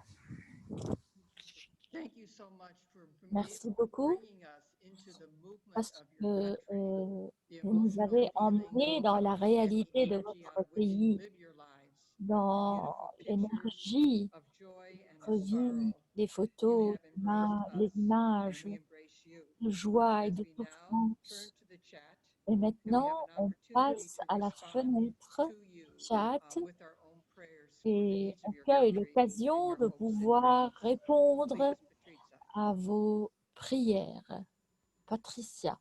Thank you so much for Merci beaucoup bringing us into the movement parce of your que country, the vous nous emotional avez emmenés healing dans la and the réalité de energy votre on which you pays, live your lives, dans beautiful pictures l'énergie, of joy and votre of vie, sorrow. les You photos, have embraced les us images and we embrace you. de joie et As de we now turn souffrance. to the chat, Et do we have maintenant, an on opportunity passe to à la respond fenêtre to you chat with our own prayers for the et needs on of your cueille country and l'occasion your de folks in pouvoir France? répondre Please, Patricia. à vos prières. Patricia.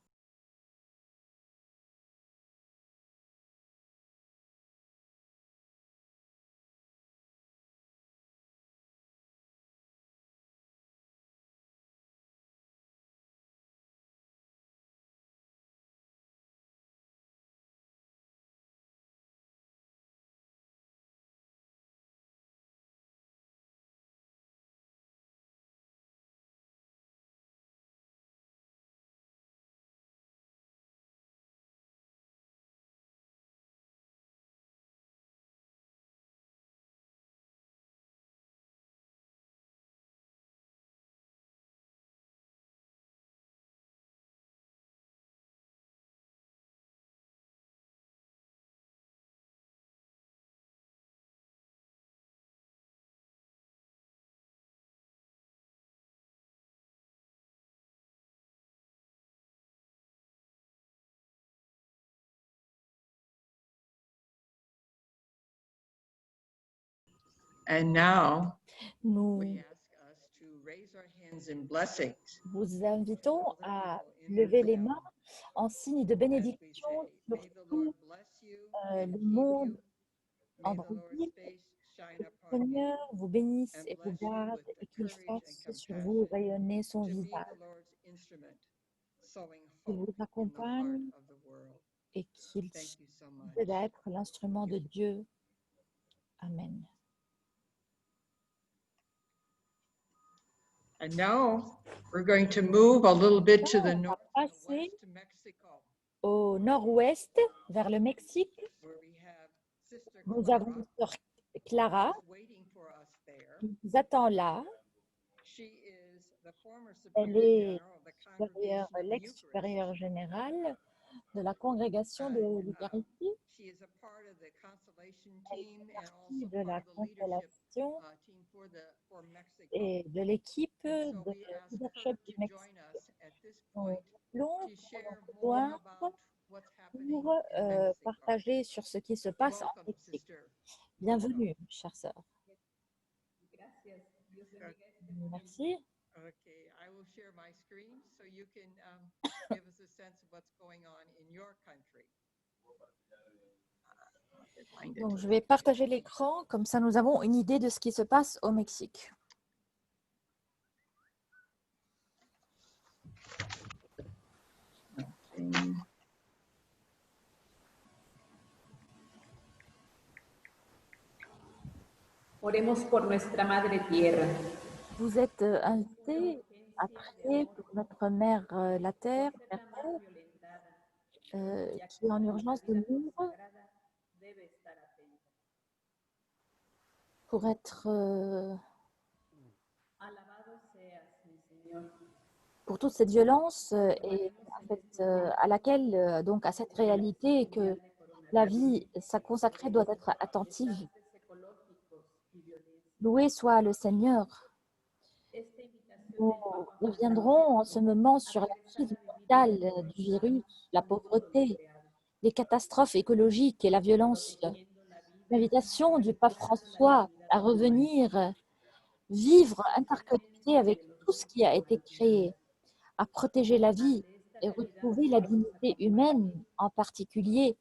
And now Nous we ask us to raise our hands in blessings. vous invitons à lever les mains en signe de bénédiction sur May the tout Lord bless you and le keep monde you. en May the Lord's Brésil. face shine Que le upon you Seigneur vous bénisse and et vous bless you garde with et the qu'il courage and fasse sur vous compassion rayonner son to be visage, the Lord's instrument, sowing qu'il hope vous in the heart accompagne of the world. et qu'il Thank you so vous much. aide à être l'instrument de Dieu. Amen. And now we're going to move a little bit to the On va north and the passer west to Mexico, au nord-ouest, vers le Mexique. where we have Sister Nous Clara, avons Sœur Clara who's waiting for us there. qui nous attend là. She is the former Elle Superior est General of the Congregation of the Eucharist. l'ex-supérieure générale de la congrégation de l'Eucharistie, She is a part of the constellation Elle team fait and partie also de la part of the leadership constellation team for Mexico. et de l'équipe And so de we ask leadership her du to join Mexique. us at this Nous point voulons to share nous more rejoindre about what's happening pour in Mexico. partager sur ce qui se passe en Welcome, Mexique. sister. Bienvenue, chère sœur. Merci. Okay, I will share my screen so you can give us a sense of what's going on in your country. Donc, je vais partager l'écran, comme ça nous avons une idée de ce qui se passe au Mexique. Oremos por nuestra Madre Tierra. Vous êtes invités à prier pour notre mère, la Terre, Mère Terre, qui est en urgence de moudre pour être pour toute cette violence et à laquelle, donc à cette réalité que la vie consacrée doit être attentive. Loué soit le Seigneur. Nous reviendrons en ce moment sur la crise mondiale du virus, la pauvreté, les catastrophes écologiques et la violence. L'invitation du pape François à revenir vivre interconnecté avec tout ce qui a été créé, à protéger la vie et retrouver la dignité humaine, en particulier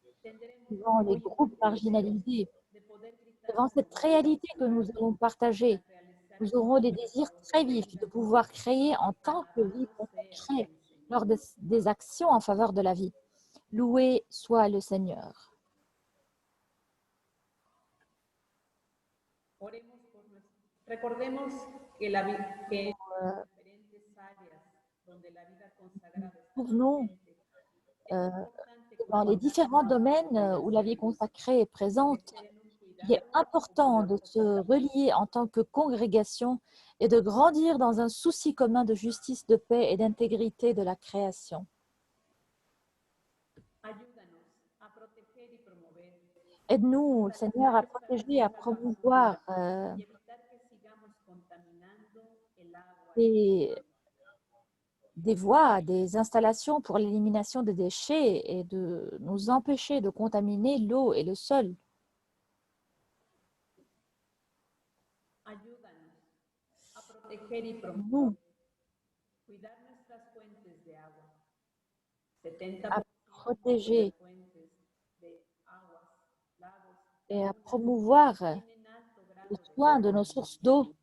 devant les groupes marginalisés. Devant cette réalité que nous allons partager, nous aurons des désirs très vifs de pouvoir créer en tant que vie consacrée lors des actions en faveur de la vie. Loué soit le Seigneur. Recordemos que la vida que diferentes áreas donde la vida consagrada Souvenons dans les différents domaines où la vie consacrée est présente, il est important de se relier en tant que congrégation et de grandir dans un souci commun de justice, de paix et d'intégrité de la création. Aide-nous, Seigneur, à protéger, à promouvoir des voies, des installations pour l'élimination des déchets et de nous empêcher de contaminer l'eau et le sol. Nous, à protéger et à promouvoir le soin de nos sources d'eau.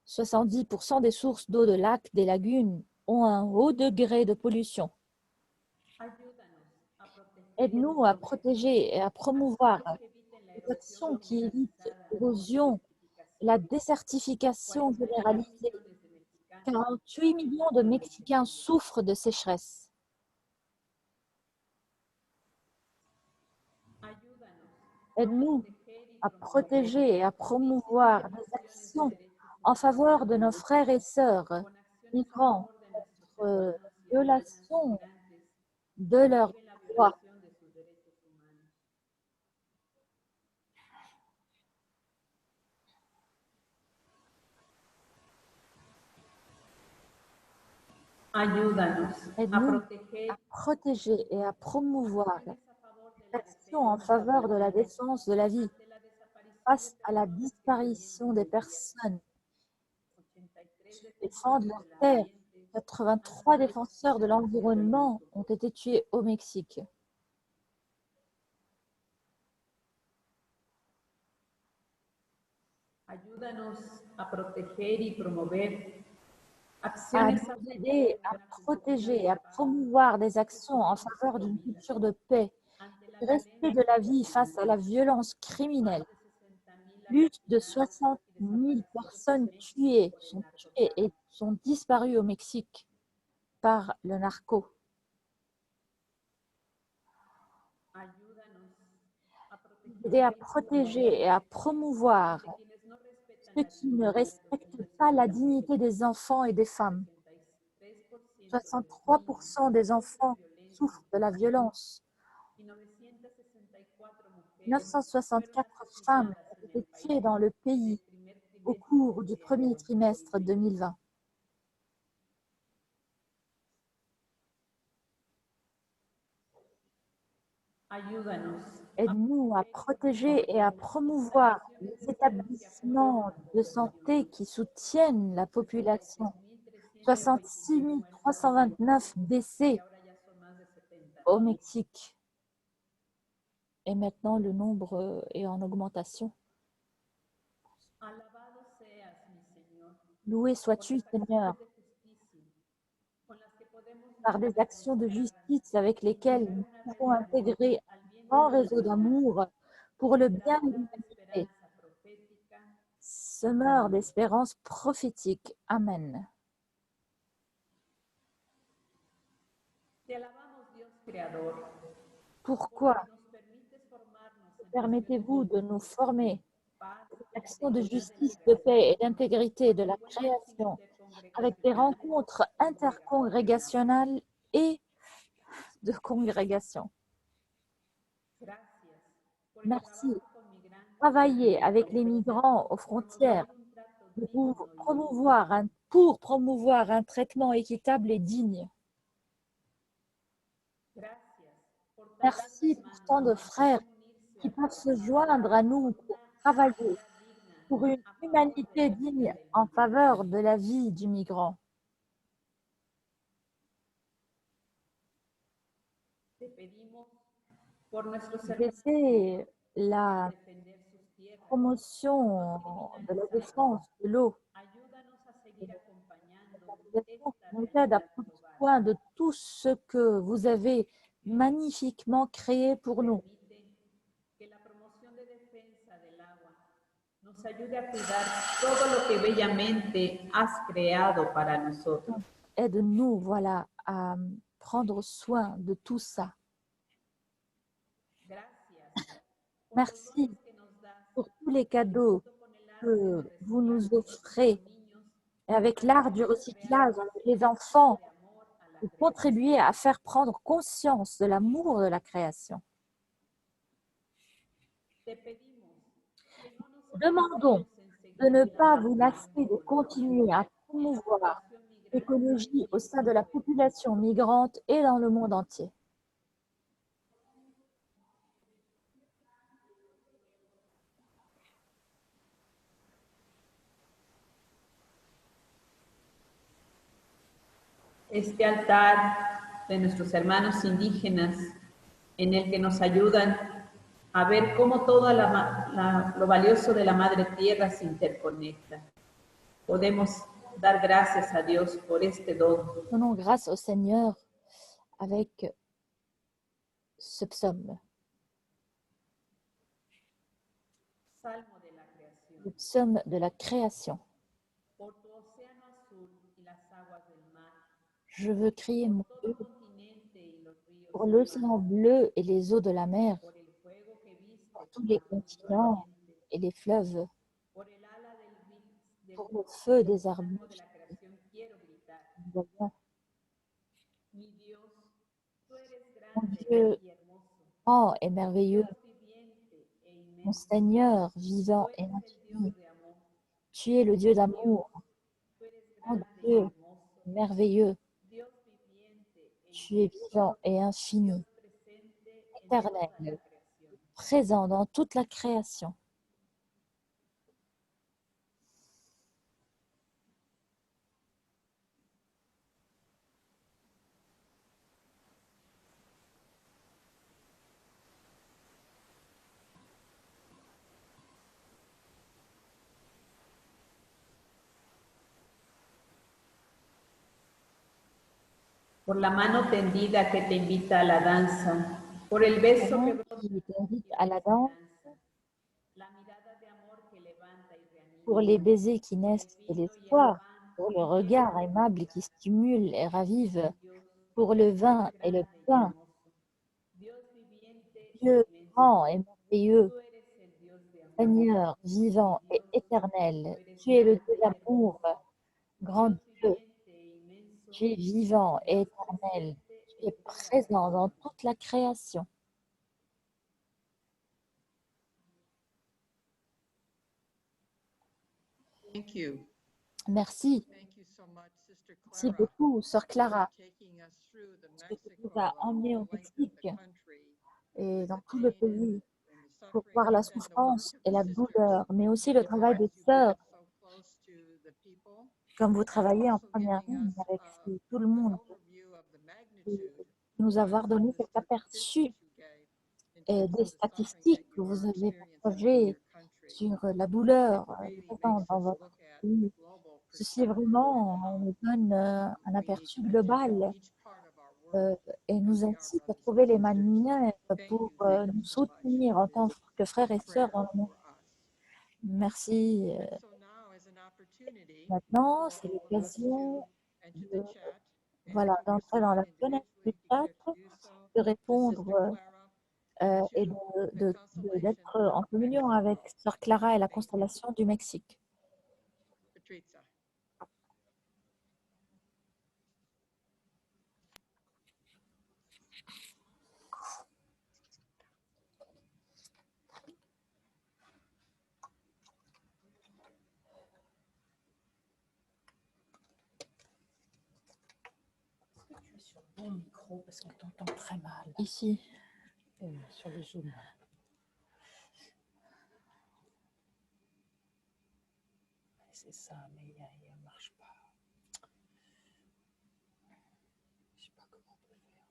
70% des sources d'eau de lacs, des lagunes ont un haut degré de pollution. Aide-nous à protéger et à promouvoir les actions qui évitent l'érosion, la désertification généralisée. 48 millions de Mexicains souffrent de sécheresse. Aide-nous à protéger et à promouvoir des actions en faveur de nos frères et sœurs migrants contre violation de leurs droits. Aide-nous à protéger et à promouvoir des actions en faveur de la défense de la vie face à la disparition des personnes qui défendent leur terre. 83 défenseurs de l'environnement ont été tués au Mexique. À nous aider à protéger, à promouvoir des actions en faveur d'une culture de paix, du respect de la vie face à la violence criminelle. Plus de 60 000 personnes tuées et sont disparues au Mexique par le narco. Aider à protéger et à promouvoir ceux qui ne respectent pas la dignité des enfants et des femmes. 63% des enfants souffrent de la violence. 964 femmes ont été tuées dans le pays au cours du premier trimestre 2020. Aide-nous à protéger et à promouvoir les établissements de santé qui soutiennent la population. 66 329 décès au Mexique. Et maintenant, le nombre est en augmentation. Loué sois-tu, Seigneur. par des actions de justice avec lesquelles nous pouvons intégrer un grand réseau d'amour pour le bien de l'humanité, semeur d'espérance prophétique. Amen. Te alabamos, Dios Creador, Pourquoi porque nos permites formarnos en permettez-vous de nous former paz, des actions de justice, de paix et d'intégrité de la création avec des rencontres intercongrégationnelles et de congrégation? gracias por el Merci. trabajo con migrantes, Travailler avec les migrants aux frontières pour promouvoir un traitement équitable et digne. gracias por Merci pour tant de frères qui peuvent se joindre à nous pour travailler pour une humanité digne en faveur de la vie du migrant. te pedimos por nuestros Laissez la defender sus tierras. promotion de la défense de l'eau. Ayúdanos a seguir acompañando Nous aide à prendre soin de tout ce que vous avez magnifiquement créé pour nous. que la promoción de defensa del agua nos ayude a cuidar todo lo que bellamente has creado para nosotros. Aide-nous, voilà, à prendre soin de tout ça. Merci pour tous les cadeaux que vous nous offrez. Et avec l'art du recyclage, avec les enfants, vous contribuez à faire prendre conscience de l'amour de la création. Demandons de ne pas vous lasser de continuer à promouvoir l'écologie au sein de la population migrante et dans le monde entier. Este altar de nuestros hermanos indígenas en el que nos ayudan a ver cómo todo lo valioso de la Madre Tierra se interconecta. Podemos dar gracias a Dios por este don. Donnons grâce au Seigneur avec ce psaume. Salmo de la creación. Le psaume de la création. Por tu océano azul y las aguas del mar. Je veux crier mon Dieu Todo continente y los ríos. pour l'océan bleu et les eaux de la mer, Por el fuego que viste. pour tous les continents et les fleuves, Por el ala del pour le feu des de arbustes. la creación quiero gritar. Mi Dios, tú eres Mon grande Dieu, y hermoso. grand et merveilleux, Dios viviente e inmenso. mon Seigneur vivant Tú et eres el infini, Dios de amor. tu es le Dieu d'amour, Tú eres mon grande y Dieu hermoso. merveilleux, Dios viviente e tu es vivant et infini, presente en éternel, toda la creación. présent dans toute la création. Por la mano tendida que te invita a la danza, por el beso que brota Qui t'invite à la danse, la mirada de amor que levanta y reanima, pour les baisers qui naissent de l'espoir, pour le regard aimable qui stimule et ravive, pour le vin et le pain, Dios viviente, Dieu grand et merveilleux, tú eres el Dios de amor. Seigneur vivant et éternel, tu es le Dieu d'amour, grand Dieu, tu es vivant et éternel, tu es présent dans toute la création. Thank you. Merci. Thank you so much, Sister Merci Clara, beaucoup, Sœur Clara, for taking us through the parce que tu nous Mexico as along emmenés the au length of Mexique the country, et with dans the tout le pain pays and the pour voir la sufferings and the work souffrance of et the la sisters. douleur, mais aussi le Your travail hearts, des you bring sœurs, it so close to the people, comme vous travaillez en also première giving ligne us avec tout le monde, an overview of the et magnitude nous avoir donné the cet statistics aperçu that you gave in et terms des of the suffering statistiques that que you vous are avez experiencing in partagées your country. sur la douleur It really présente makes dans us votre look at pays. global Ceci perspective vraiment and how nous donne un we need aperçu to attend global each part of et nous incite à trouver les manières pour nous soutenir en tant que frères et sœurs dans le monde. Merci. Maintenant, c'est l'occasion de, voilà, d'entrer dans la fenêtre du chat, de répondre et d'être en communion avec Sœur Clara et la constellation du Mexique. Sur mon micro parce qu'on t'entend très mal. Ici. Sur le Zoom. C'est ça, mais il ne marche pas. Je ne sais pas comment on peut faire.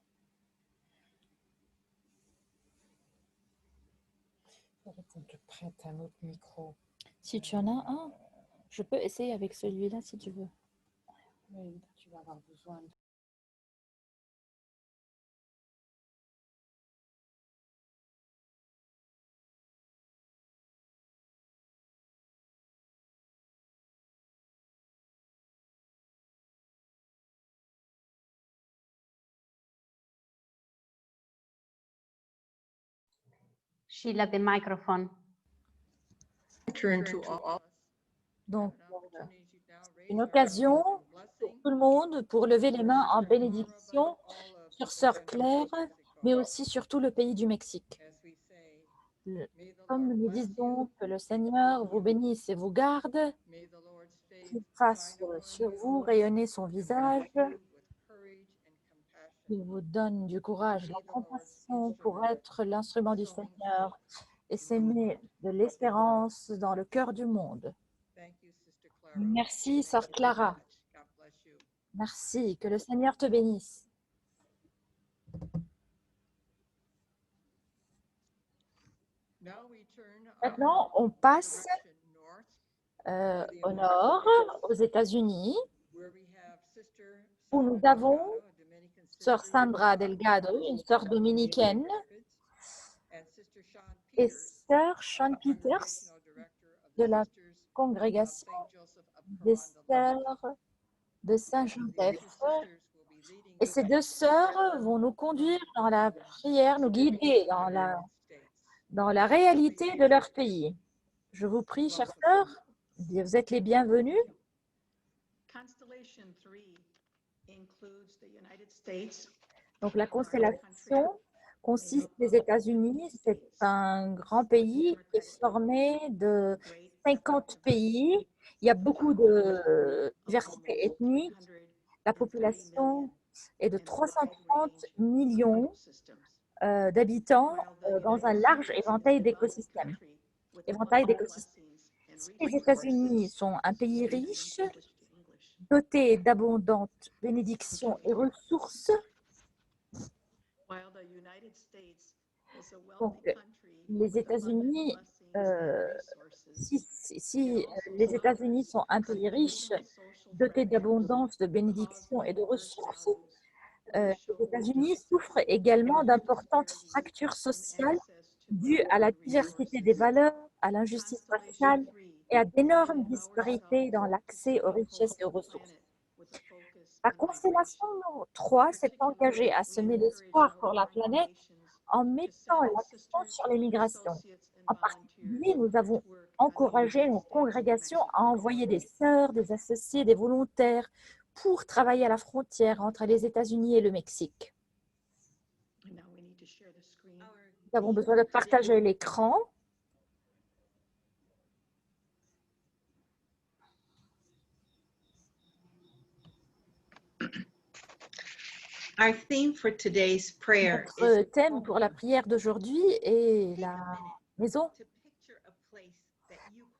Il faudrait qu'on te prête un autre micro. Si tu en as un, je peux essayer avec celui-là si tu veux. Oui, tu vas avoir besoin de... Sheila, the microphone. Donc, une occasion pour tout le monde pour lever les mains en bénédiction sur Sœur Claire, mais aussi sur tout le pays du Mexique. Comme nous disons, que le Seigneur vous bénisse et vous garde, qu'il fasse sur vous rayonner son visage, qu'il vous donne du courage, de la compassion pour être l'instrument du Seigneur et s'aimer de l'espérance dans le cœur du monde. Merci, Sœur Clara. Merci, que le Seigneur te bénisse. Maintenant, on passe au nord, aux États-Unis, où nous avons Sœur Sandra Delgado, une sœur dominicaine, et Sœur Sean Peters de la congrégation des Sœurs de Saint-Joseph. Et ces deux sœurs vont nous conduire dans la prière, nous guider dans la réalité de leur pays. Je vous prie, chères sœurs, vous êtes les bienvenus. Donc la constellation consiste des États-Unis. C'est un grand pays qui est formé de 50 pays. Il y a beaucoup de diversité ethnique. La population est de 330 millions d'habitants dans un large éventail d'écosystèmes. Si les États-Unis sont un pays riche, doté d'abondantes bénédictions et ressources, donc les États-Unis, si les États-Unis sont un pays riche, doté d'abondance de bénédictions et de ressources, les États-Unis souffrent également d'importantes fractures sociales dues à la diversité des valeurs, à l'injustice raciale et à d'énormes disparités dans l'accès aux richesses et aux ressources. La constellation 3 s'est engagée à semer l'espoir pour la planète en mettant l'accent sur les migrations. En particulier, nous avons encouragé nos congrégations à envoyer des sœurs, des associés, des volontaires pour travailler à la frontière entre les États-Unis et le Mexique. Nous avons besoin de partager l'écran. Notre thème pour la prière d'aujourd'hui est la maison.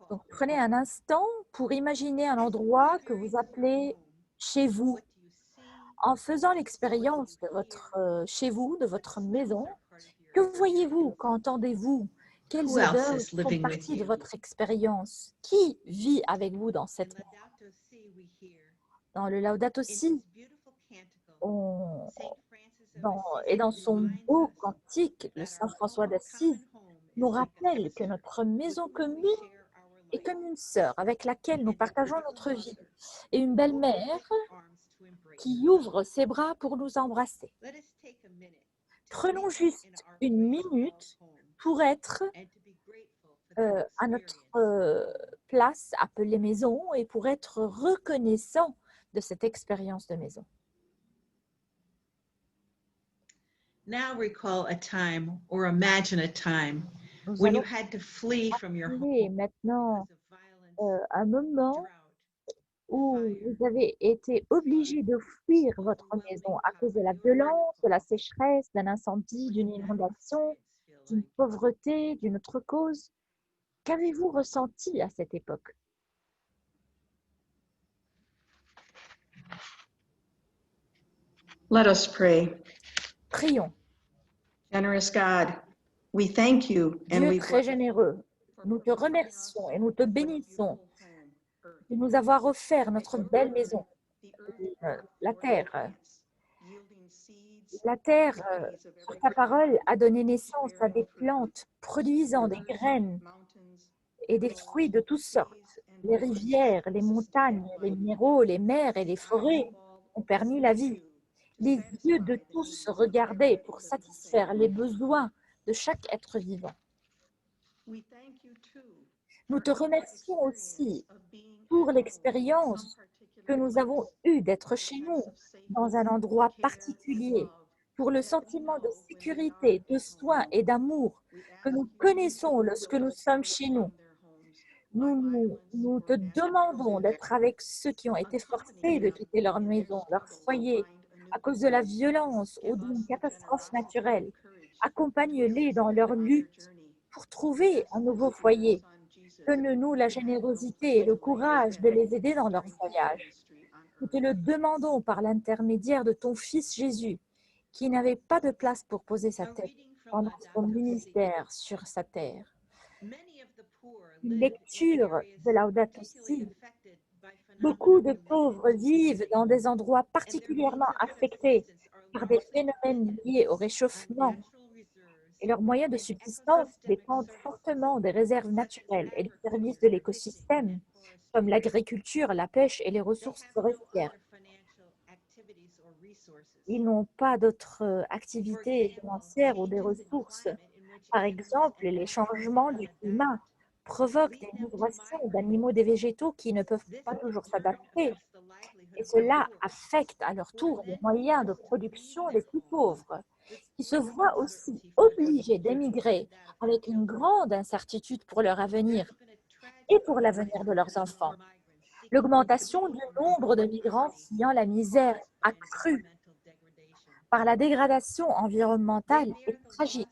Donc, prenez un instant pour imaginer un endroit que vous appelez chez vous. En faisant l'expérience de votre chez vous, de votre maison, que voyez-vous, qu'entendez-vous? Quelles odeurs font partie de votre expérience? Qui vit avec vous dans cette maison? Dans le Laudato Si, on Et dans son beau cantique, le Saint François d'Assise nous rappelle que notre maison commune est comme une sœur avec laquelle nous partageons notre vie et une belle-mère qui ouvre ses bras pour nous embrasser. Prenons juste une minute pour être à notre place appelée maison et pour être reconnaissant de cette expérience de maison. Now recall a time or imagine a time when you had to flee from your home maintenant un moment où vous avez été obligé de fuir votre maison à cause de la violence, de la sécheresse, d'un incendie, d'une inondation, d'une pauvreté, d'une autre cause. Qu'avez-vous ressenti à cette époque? Let us pray. Prions. Generous God, we thank you and Dieu we très généreux, nous te remercions et nous te bénissons de nous avoir offert notre belle maison, la terre. La terre, sur ta parole, a donné naissance à des plantes produisant des graines et des fruits de toutes sortes. Les rivières, les montagnes, les minéraux, les mers et les forêts ont permis la vie. Les yeux de tous se regardaient pour satisfaire les besoins de chaque être vivant. Nous te remercions aussi pour l'expérience que nous avons eue d'être chez nous, dans un endroit particulier, pour le sentiment de sécurité, de soin et d'amour que nous connaissons lorsque nous sommes chez nous. Nous te demandons d'être avec ceux qui ont été forcés de quitter leur maison, leur foyer, à cause de la violence ou d'une catastrophe naturelle. Accompagne-les dans leur lutte pour trouver un nouveau foyer. Donne-nous la générosité et le courage de les aider dans leur voyage. Nous te le demandons par l'intermédiaire de ton Fils Jésus, qui n'avait pas de place pour poser sa tête pendant son ministère sur sa terre. Une lecture de Laudato Si. Beaucoup de pauvres vivent dans des endroits particulièrement affectés par des phénomènes liés au réchauffement et leurs moyens de subsistance dépendent fortement des réserves naturelles et des services de l'écosystème, comme l'agriculture, la pêche et les ressources forestières. Ils n'ont pas d'autres activités financières ou des ressources. Par exemple, les changements du climat provoquent des migrations d'animaux et végétaux qui ne peuvent pas toujours s'adapter. Et cela affecte à leur tour les moyens de production les plus pauvres, qui se voient aussi obligés d'émigrer avec une grande incertitude pour leur avenir et pour l'avenir de leurs enfants. L'augmentation du nombre de migrants fuyant la misère accrue par la dégradation environnementale est tragique.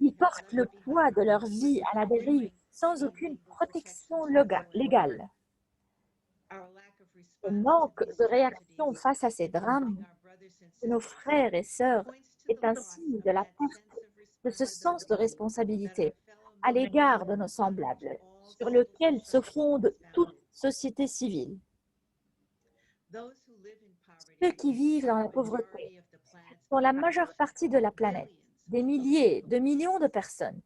Ils portent le poids de leur vie à la dérive sans aucune protection légale. Le manque de réaction face à ces drames de nos frères et sœurs est un signe de la perte de ce sens de responsabilité à l'égard de nos semblables, sur lequel se fonde toute société civile. Ceux qui vivent dans la pauvreté sont la majeure partie de la planète, des milliers, de millions de personnes.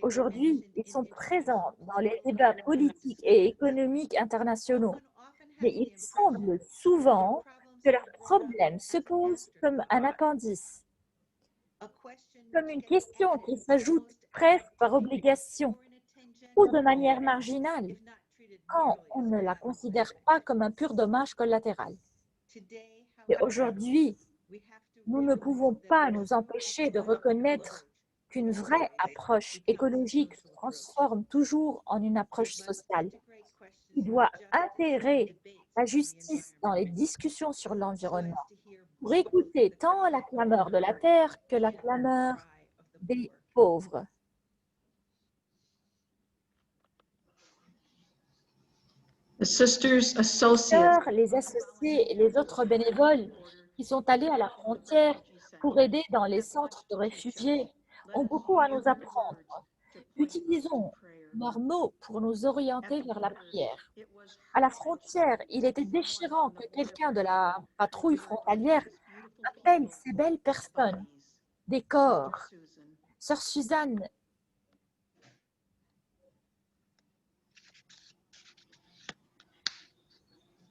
Aujourd'hui, ils sont présents dans les débats politiques et économiques internationaux, mais il semble souvent que leurs problèmes se posent comme un appendice, comme une question qui s'ajoute presque par obligation ou de manière marginale, quand on ne la considère pas comme un pur dommage collatéral. Et aujourd'hui, nous ne pouvons pas nous empêcher de reconnaître qu'une vraie approche écologique se transforme toujours en une approche sociale qui doit intégrer la justice dans les discussions sur l'environnement pour écouter tant la clameur de la terre que la clameur des pauvres. The sisters, associates, les associés et les autres bénévoles qui sont allés à la frontière pour aider dans les centres de réfugiés ont beaucoup à nous apprendre. Utilisons leurs mots pour nous orienter vers la prière. À la frontière, il était déchirant que quelqu'un de la patrouille frontalière appelle ces belles personnes des corps. Sœur Suzanne,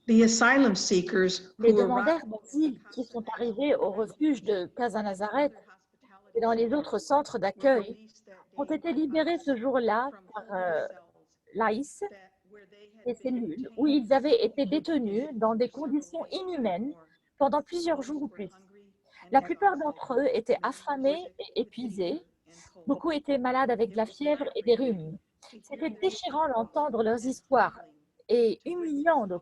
The asylum seekers les who demandeurs arrived d'asile qui sont arrivés au refuge de Casa Nazareth et dans les autres centres d'accueil ont été libérés ce jour-là par l'ICE, des cellules où ils avaient été détenus dans des conditions inhumaines pendant plusieurs jours ou plus. La plupart d'entre eux étaient affamés et épuisés. Beaucoup étaient malades avec de la fièvre et des rhumes. C'était déchirant d'entendre leurs histoires et humiliant de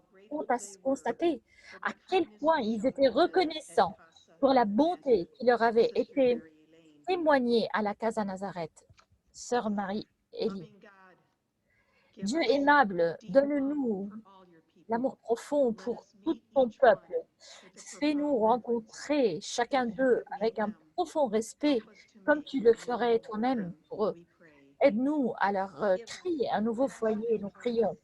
constater à quel point ils étaient reconnaissants pour la bonté qui leur avait été témoignée à la Casa Nazareth. Sœur Marie-Élie, Dieu aimable, donne-nous l'amour profond pour tout ton peuple. Fais-nous rencontrer chacun d'eux avec un profond respect, comme tu le ferais toi-même pour eux. Aide-nous à leur créer un nouveau foyer, nous prions.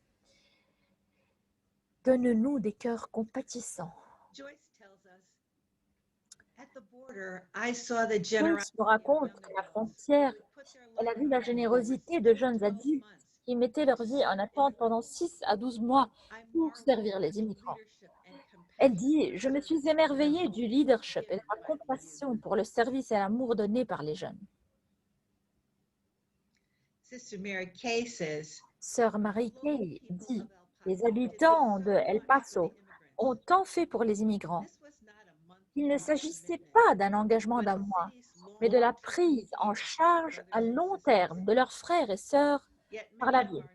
Donne-nous des cœurs compatissants. Joyce tells us, at the border, I saw the Joyce generosity nous raconte qu'à la frontière, elle a vu la générosité de jeunes adultes qui mettaient leur vie en attente pendant 6 à 12 mois pour servir les immigrants. Elle dit, je me suis émerveillée du leadership et de la compassion pour le service et l'amour donné par les jeunes. Sister Mary Kay says, Sœur Marie Kay dit, les habitants de El Paso ont tant fait pour les immigrants. Il ne s'agissait pas d'un engagement d'un mois, mais de la prise en charge à long terme de leurs frères et sœurs par la ville.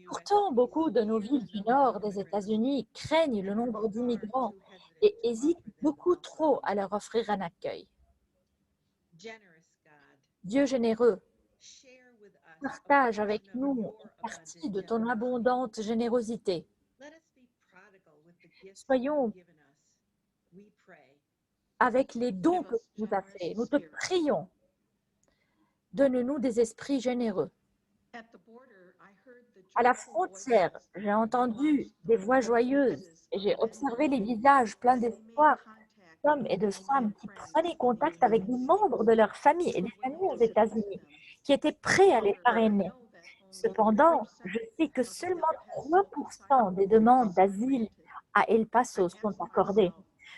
Pourtant, beaucoup de nos villes du nord des États-Unis craignent le nombre d'immigrants et hésitent beaucoup trop à leur offrir un accueil. Dieu généreux, partage avec nous une partie de ton abondante générosité. Soyons avec les dons que tu nous as faits. Nous te prions. Donne-nous des esprits généreux. À la frontière, j'ai entendu des voix joyeuses et j'ai observé les visages pleins d'espoir d'hommes et de femmes qui prenaient contact avec des membres de leur famille et des amis aux États-Unis qui étaient prêts à les parrainer. Cependant, je sais que seulement 3% des demandes d'asile à El Paso sont accordées.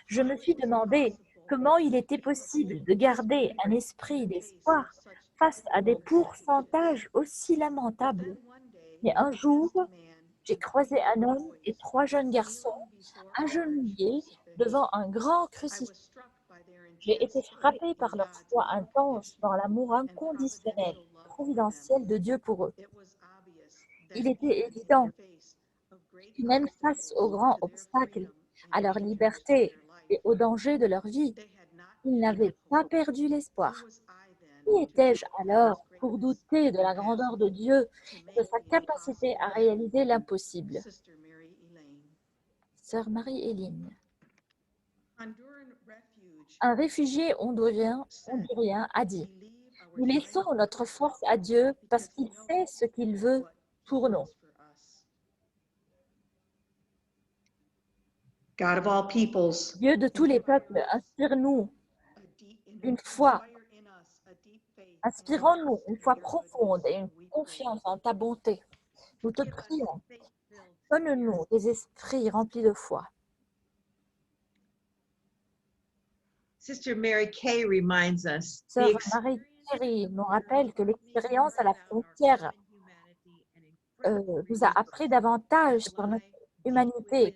Je me suis demandé comment il était possible de garder un esprit d'espoir face à des pourcentages aussi lamentables. Mais un jour, j'ai croisé un homme et 3 jeunes garçons agenouillés devant un grand crucifix. J'ai été frappée par leur foi intense dans l'amour inconditionnel, providentiel de Dieu pour eux. Il était évident que même face aux grands obstacles, à leur liberté et aux dangers de leur vie, ils n'avaient pas perdu l'espoir. Qui étais-je alors pour douter de la grandeur de Dieu et de sa capacité à réaliser l'impossible? Sœur Marie-Éline. Un réfugié hondurien a dit, « Nous laissons notre force à Dieu parce qu'il sait ce qu'il veut pour nous. » God of all peoples, Dieu de tous les peuples, inspire-nous une foi, inspirons-nous une foi profonde et une confiance en ta bonté. Nous te prions, donne-nous des esprits remplis de foi. Sister Mary Kay reminds us, Sœur Marie-Thierry nous rappelle que l'expérience à la frontière nous a appris davantage sur notre humanité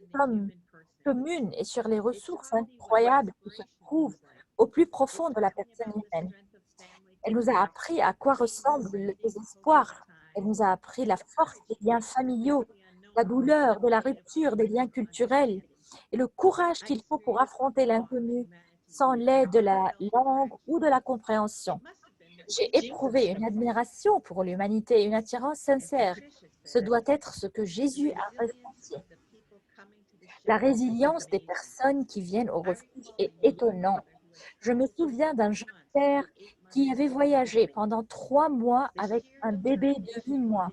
commune et sur les ressources incroyables qui se trouvent au plus profond de la personne humaine. Elle nous a appris à quoi ressemble le désespoir. Elle nous a appris la force des liens familiaux, la douleur de la rupture des liens culturels et le courage qu'il faut pour affronter l'inconnu sans l'aide de la langue ou de la compréhension. J'ai éprouvé une admiration pour l'humanité et une attirance sincère. Ce doit être ce que Jésus a ressenti. La résilience des personnes qui viennent au refuge est étonnante. Je me souviens d'un jeune père qui avait voyagé pendant 3 mois avec un bébé de 8 mois.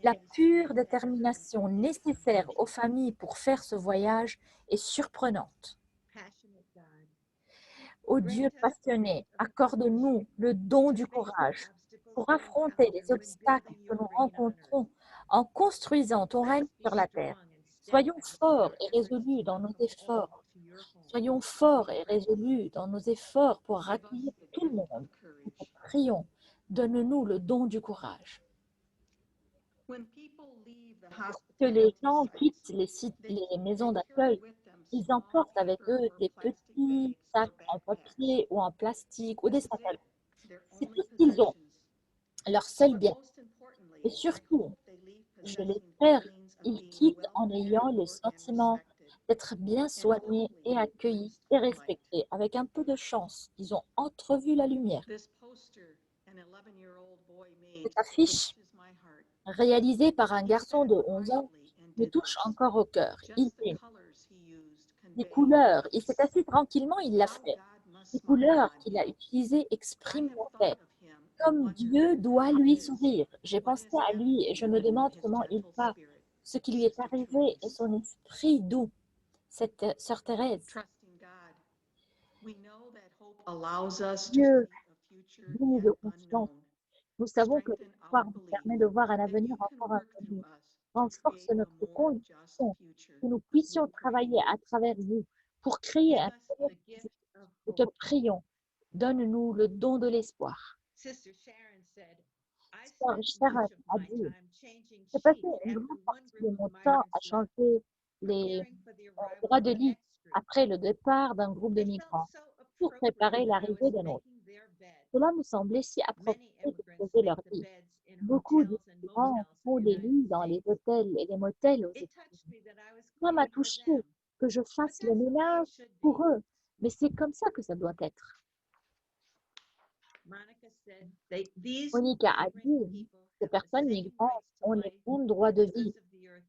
La pure détermination nécessaire aux familles pour faire ce voyage est surprenante. Ô Dieu passionné, accorde-nous le don du courage pour affronter les obstacles que nous rencontrons en construisant ton règne sur la terre. Soyons forts et résolus dans nos efforts. Soyons forts et résolus dans nos efforts pour accueillir tout le monde. Nous te prions, donne-nous le don du courage. Que les gens quittent les maisons d'accueil, ils emportent avec eux des petits sacs en papier ou en plastique ou des sacs à dos. C'est tout ce qu'ils ont, leur seul bien. Et surtout, je l'espère, ils quittent en ayant le sentiment d'être bien soignés et accueillis et respectés. Avec un peu de chance, ils ont entrevu la lumière. Cette affiche, réalisée par un garçon de 11 ans, me touche encore au cœur. Il dit, les couleurs, il s'est assis tranquillement, il l'a fait. Les couleurs qu'il a utilisées expriment la paix. Comme Dieu doit lui sourire. J'ai pensé à lui et je me demande comment il va, ce qui lui est arrivé et son esprit doux. Cette sœur Thérèse. Dieu, digne de confiance. Nous savons que l'espoir nous permet de voir un avenir encore inconnu. Renforce notre conviction que nous puissions travailler à travers vous pour créer un avenir positif. Nous te prions, donne-nous le don de l'espoir. Sœur Sharon a dit, j'ai passé une grande partie de mon temps à changer les draps de lit après le départ d'un groupe de migrants pour préparer l'arrivée d'un autre. Cela me semblait si approprié de poser leur lit. Beaucoup de migrants font les lits dans les hôtels et les motels aux États-Unis. Cela m'a touché que je fasse le ménage pour eux, mais c'est comme ça que ça doit être. Monica a dit, ces personnes migrantes ont les mêmes droits de vie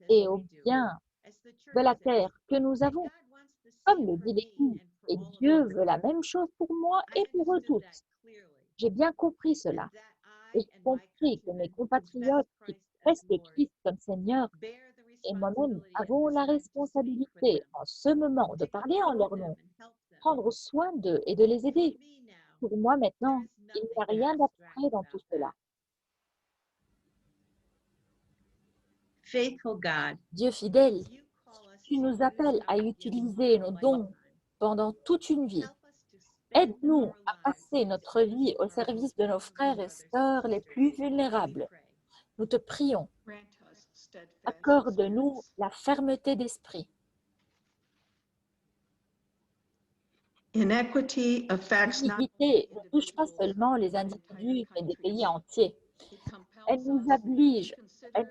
et au bien de la terre que nous avons, comme le dit l'Église, et Dieu veut la même chose pour moi et pour eux toutes. J'ai bien compris cela, et j'ai compris que mes compatriotes qui professent le Christ comme Seigneur et moi-même avons la responsabilité en ce moment de parler en leur nom, prendre soin d'eux et de les aider. Pour moi maintenant, il n'y a rien d'abstrait dans tout cela. Dieu fidèle, tu nous appelles à utiliser nos dons pendant toute une vie. Aide-nous à passer notre vie au service de nos frères et sœurs les plus vulnérables. Nous te prions. Accorde-nous la fermeté d'esprit. L'iniquité ne touche pas seulement les individus, mais des pays entiers. Elle nous oblige à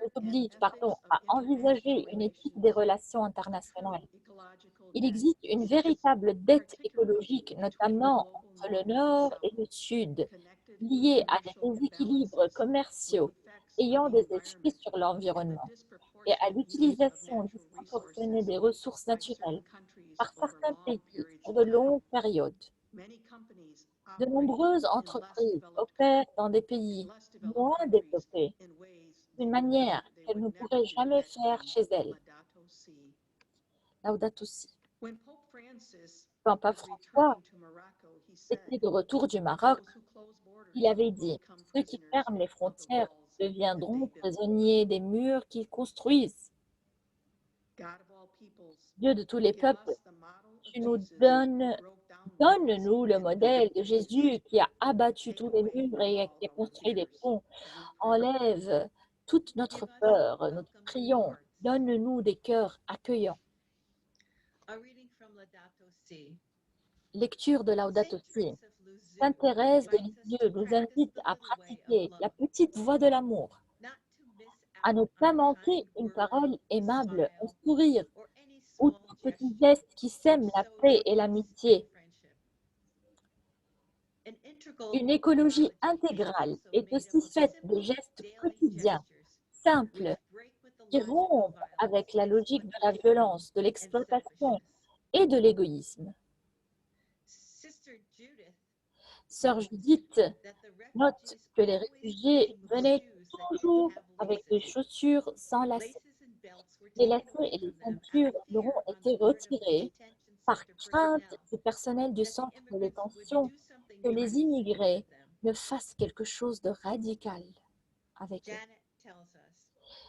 envisager une éthique des relations internationales. Il existe une véritable dette écologique, notamment entre le Nord et le Sud, liée à des déséquilibres commerciaux ayant des effets sur l'environnement et à l'utilisation disproportionnée des ressources naturelles par certains pays sur de longues périodes. De nombreuses entreprises opèrent dans des pays moins développés d'une manière qu'elles ne pourraient jamais faire chez elles. Laudato Si. Quand Pape François était de retour du Maroc, il avait dit « Ceux qui ferment les frontières deviendront prisonniers des murs qu'ils construisent. » Dieu de tous les peuples, tu nous donne-nous le modèle de Jésus qui a abattu tous les murs et qui a construit des ponts. Enlève toute notre peur, nous te prions, donne-nous des cœurs accueillants. Lecture de Laudato Si. Sainte Thérèse de Lisieux nous invite à pratiquer la petite voie de l'amour, à ne pas manquer une parole aimable, un sourire, ou tout petit geste qui sème la paix et l'amitié. Une écologie intégrale est aussi faite de gestes quotidiens, simples, qui rompent avec la logique de la violence, de l'exploitation et de l'égoïsme. Sœur Judith note que les réfugiés venaient toujours avec des chaussures sans lacets. Les lacets et les ceintures leur ont été retirés par crainte du personnel du centre de détention que les immigrés ne fassent quelque chose de radical avec eux.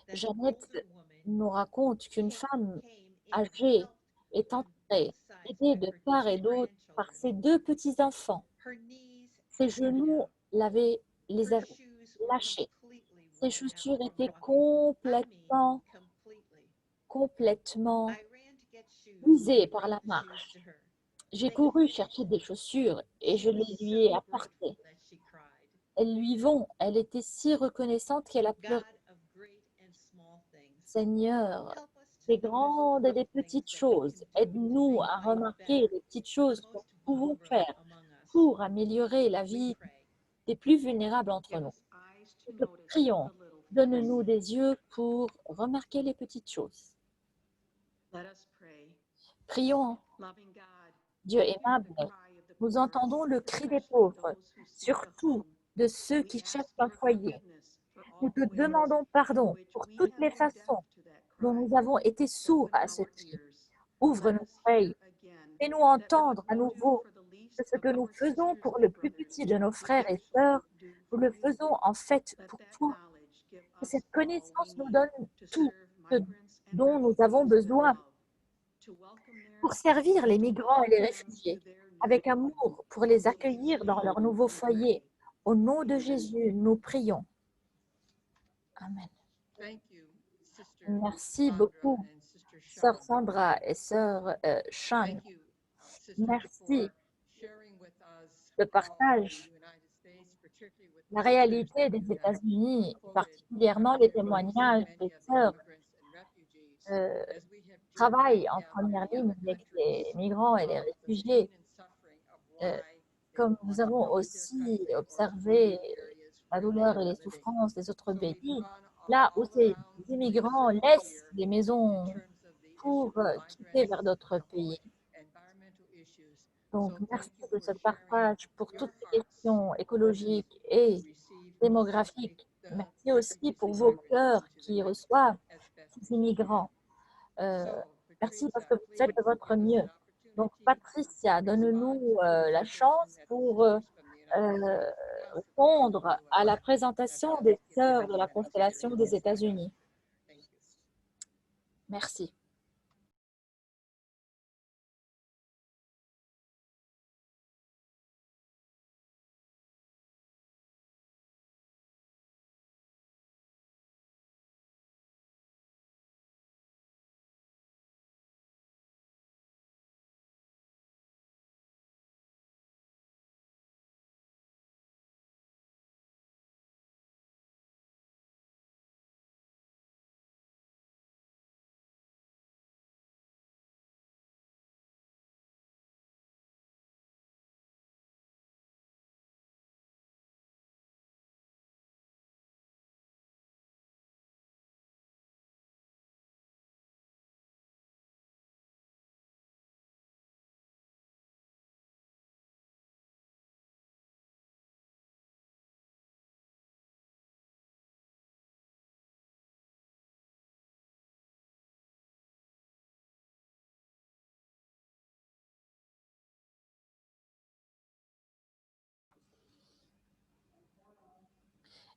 Jeannette nous raconte qu'une femme âgée est entrée, aidée de part et d'autre par ses deux petits-enfants. Ses genoux les avaient lâchés. Ses chaussures étaient complètement usées par la marche. J'ai couru chercher des chaussures et je les lui ai apportées. Elles lui vont. Elle était si reconnaissante qu'elle a pleuré. Seigneur, des grandes et des petites choses, aide-nous à remarquer les petites choses que nous pouvons faire pour améliorer la vie des plus vulnérables entre nous. Nous te prions, donne-nous des yeux pour remarquer les petites choses. Prions. Dieu aimable, nous entendons le cri des pauvres, surtout de ceux qui cherchent un foyer. Nous te demandons pardon pour toutes les façons dont nous avons été sourds à ce cri. Ouvre nos oreilles, fais-nous entendre à nouveau que ce que nous faisons pour le plus petit de nos frères et sœurs, nous le faisons en fait pour toi. Que cette connaissance nous donne tout ce dont nous avons besoin pour servir les migrants et les réfugiés, avec amour pour les accueillir dans leur nouveau foyer. Au nom de Jésus, nous prions. Amen. Merci beaucoup, Sœur Sandra et Sœur Sean. Merci de partage. La réalité des États-Unis, particulièrement les témoignages des sœurs travaillent en première ligne avec les migrants et les réfugiés. Comme nous avons aussi observé la douleur et les souffrances des autres pays, là où ces immigrants laissent les maisons pour quitter vers d'autres pays. Donc, merci de ce partage pour toutes les questions écologiques et démographiques. Merci aussi pour vos cœurs qui reçoivent ces immigrants. Merci parce que vous faites de votre mieux. Donc, Patricia, donne-nous la chance pour répondre à la présentation des sœurs de la constellation des États-Unis. Merci.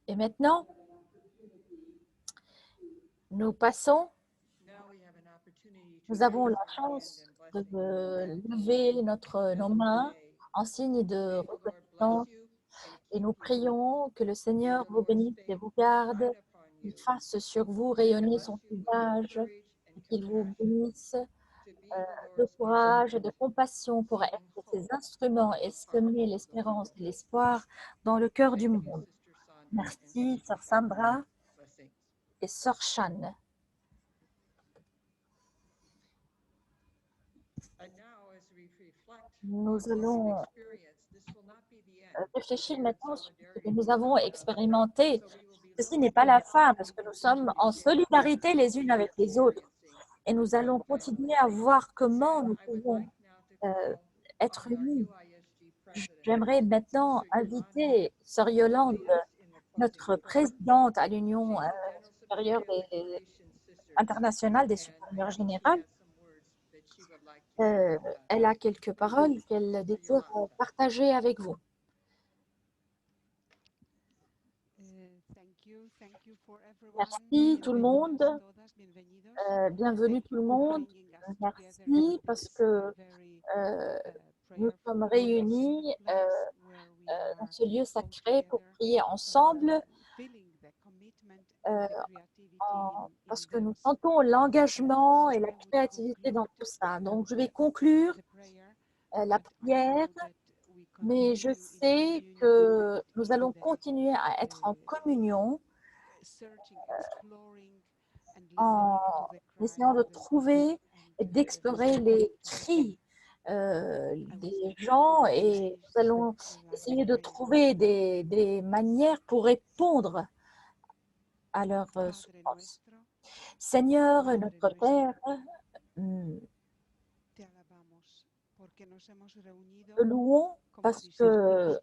Et maintenant, nous passons, nous avons la chance de lever nos mains en signe de reconnaissance et nous prions que le Seigneur vous bénisse et vous garde, qu'il fasse sur vous rayonner son visage et qu'il vous bénisse de courage et de compassion pour être ces instruments et semer l'espérance et l'espoir dans le cœur du monde. Merci, Sœur Sandra et Sœur Shan. Nous allons réfléchir maintenant sur ce que nous avons expérimenté. Ceci n'est pas la fin parce que nous sommes en solidarité les unes avec les autres et nous allons continuer à voir comment nous pouvons être unis. J'aimerais maintenant inviter Sœur Yolande, notre présidente à l'Union internationale des supérieurs générales, elle a quelques paroles qu'elle désire partager avec vous. Merci tout le monde. Bienvenue tout le monde. Merci parce que nous sommes réunis dans ce lieu sacré pour prier ensemble parce que nous sentons l'engagement et la créativité dans tout ça. Donc, je vais conclure la prière, mais je sais que nous allons continuer à être en communion en essayant de trouver et d'explorer les cris des gens, et nous allons essayer de trouver des manières pour répondre à leurs souffrances. Seigneur, notre Père, te louons parce que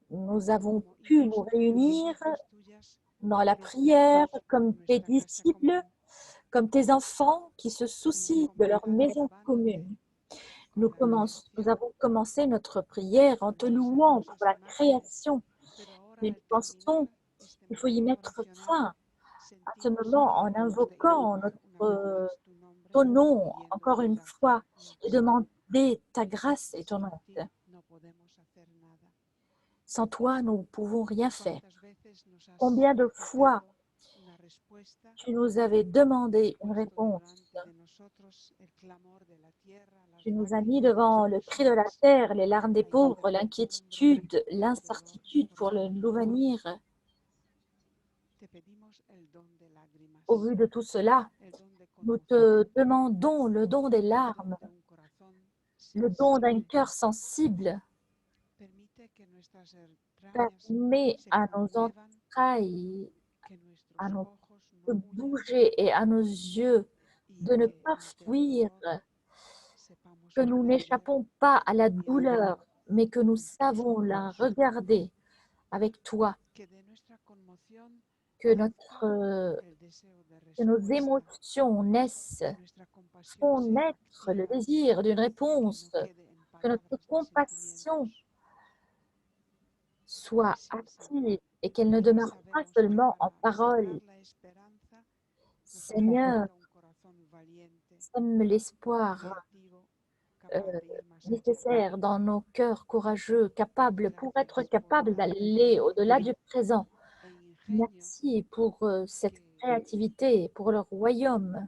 nous avons pu nous réunir dans la prière comme tes disciples, comme tes enfants qui se soucient de leur maison commune. Nous avons commencé notre prière en te louant pour la création. Mais nous pensons qu'il faut y mettre fin à ce moment en invoquant ton nom encore une fois et demander ta grâce et ton aide. Sans toi, nous ne pouvons rien faire. Combien de fois tu nous avais demandé une réponse? Tu nous as mis devant le cri de la terre, les larmes des pauvres, l'inquiétude, l'incertitude pour l'avenir. Au vu de tout cela, nous te demandons le don des larmes, le don d'un cœur sensible. Permets à nos entrailles, à nos de bouger et à nos yeux de ne pas fuir, que nous n'échappons pas à la douleur, mais que nous savons la regarder avec toi, que nos émotions font naître le désir d'une réponse, que notre compassion soit active et qu'elle ne demeure pas seulement en parole. Seigneur, sème l'espoir nécessaire dans nos cœurs courageux, pour être capables d'aller au-delà du présent. Merci pour cette créativité, pour le royaume.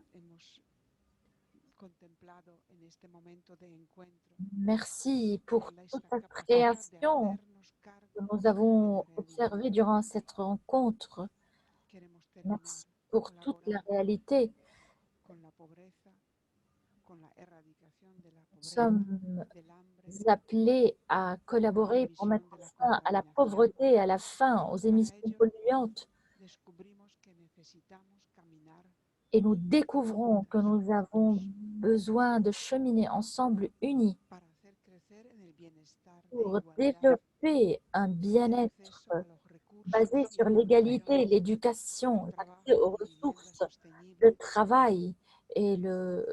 Merci pour toute la création que nous avons observée durant cette rencontre. Merci pour toute la réalité. Nous sommes appelés à collaborer pour mettre fin à la pauvreté, à la faim, aux émissions polluantes. Et nous découvrons que nous avons besoin de cheminer ensemble unis pour développer un bien-être basé sur l'égalité, l'éducation, l'accès aux ressources, le travail et le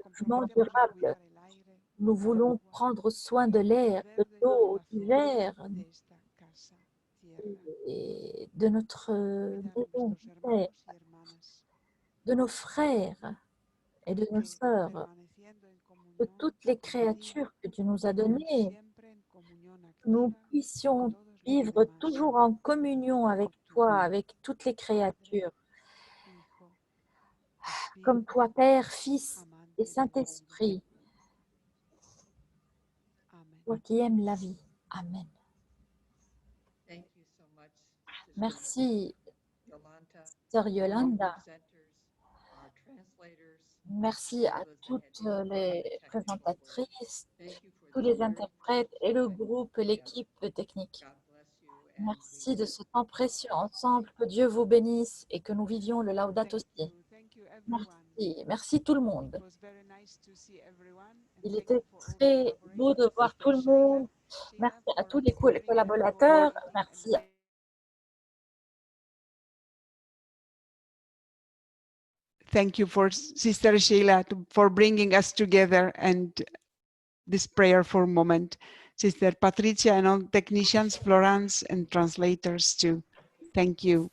logement durable. Nous voulons prendre soin de l'air, de l'eau, du verre et de notre maison, de nos frères et de nos sœurs, de toutes les créatures que tu nous as données. Nous puissions vivre toujours en communion avec toi, avec toutes les créatures. Comme toi, Père, Fils et Saint-Esprit, toi qui aimes la vie. Amen. Merci, Sœur Yolanda. Merci à toutes les présentatrices, tous les interprètes et le groupe, l'équipe technique. Merci de ce temps précieux ensemble. Que Dieu vous bénisse et que nous vivions le Laudato Si. Merci. Merci tout le monde. Il était très beau de voir tout le monde. Merci à tous les collaborateurs. Merci. thank you for Sister Sheila for bringing us together and this prayerful moment. Sister Patricia and all technicians, Florence, and translators too. Thank you.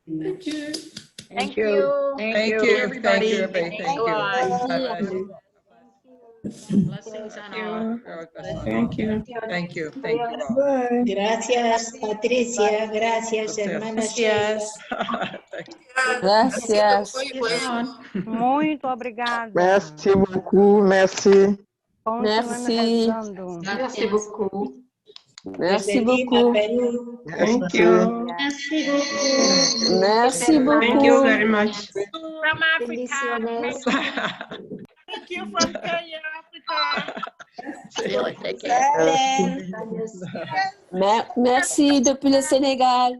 Thank you. Thank you. Thank you, everybody. Thank you. Merci. Blessings on all. Thank you. Thank you. Thank you all. Gracias, Patricia. Gracias, hermana Sheila. Gracias. Muito obrigada. Merci beaucoup, merci. Merci. Merci beaucoup. Merci Desde Lima, beaucoup. Perú. Thank you. Merci beaucoup. Thank you very much. From Africa. Thank you from Kenya, Africa. Merci depuis le Sénégal.